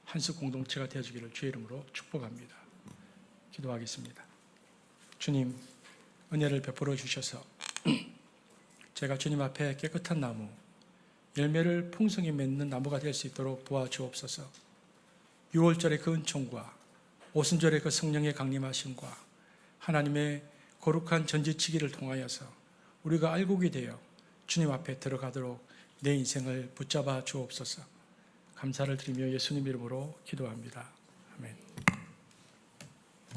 한수 공동체가 되어주기를 주의 이름으로 축복합니다. 기도하겠습니다. 주님, 은혜를 베풀어 주셔서 제가 주님 앞에 깨끗한 나무, 열매를 풍성히 맺는 나무가 될 수 있도록 도와주옵소서. 6월절의 그 은총과 오순절의 그 성령의 강림하심과 하나님의 거룩한 전지치기를 통하여서 우리가 알곡이 되어 주님 앞에 들어가도록 내 인생을 붙잡아 주옵소서. 감사를 드리며 예수님 이름으로 기도합니다.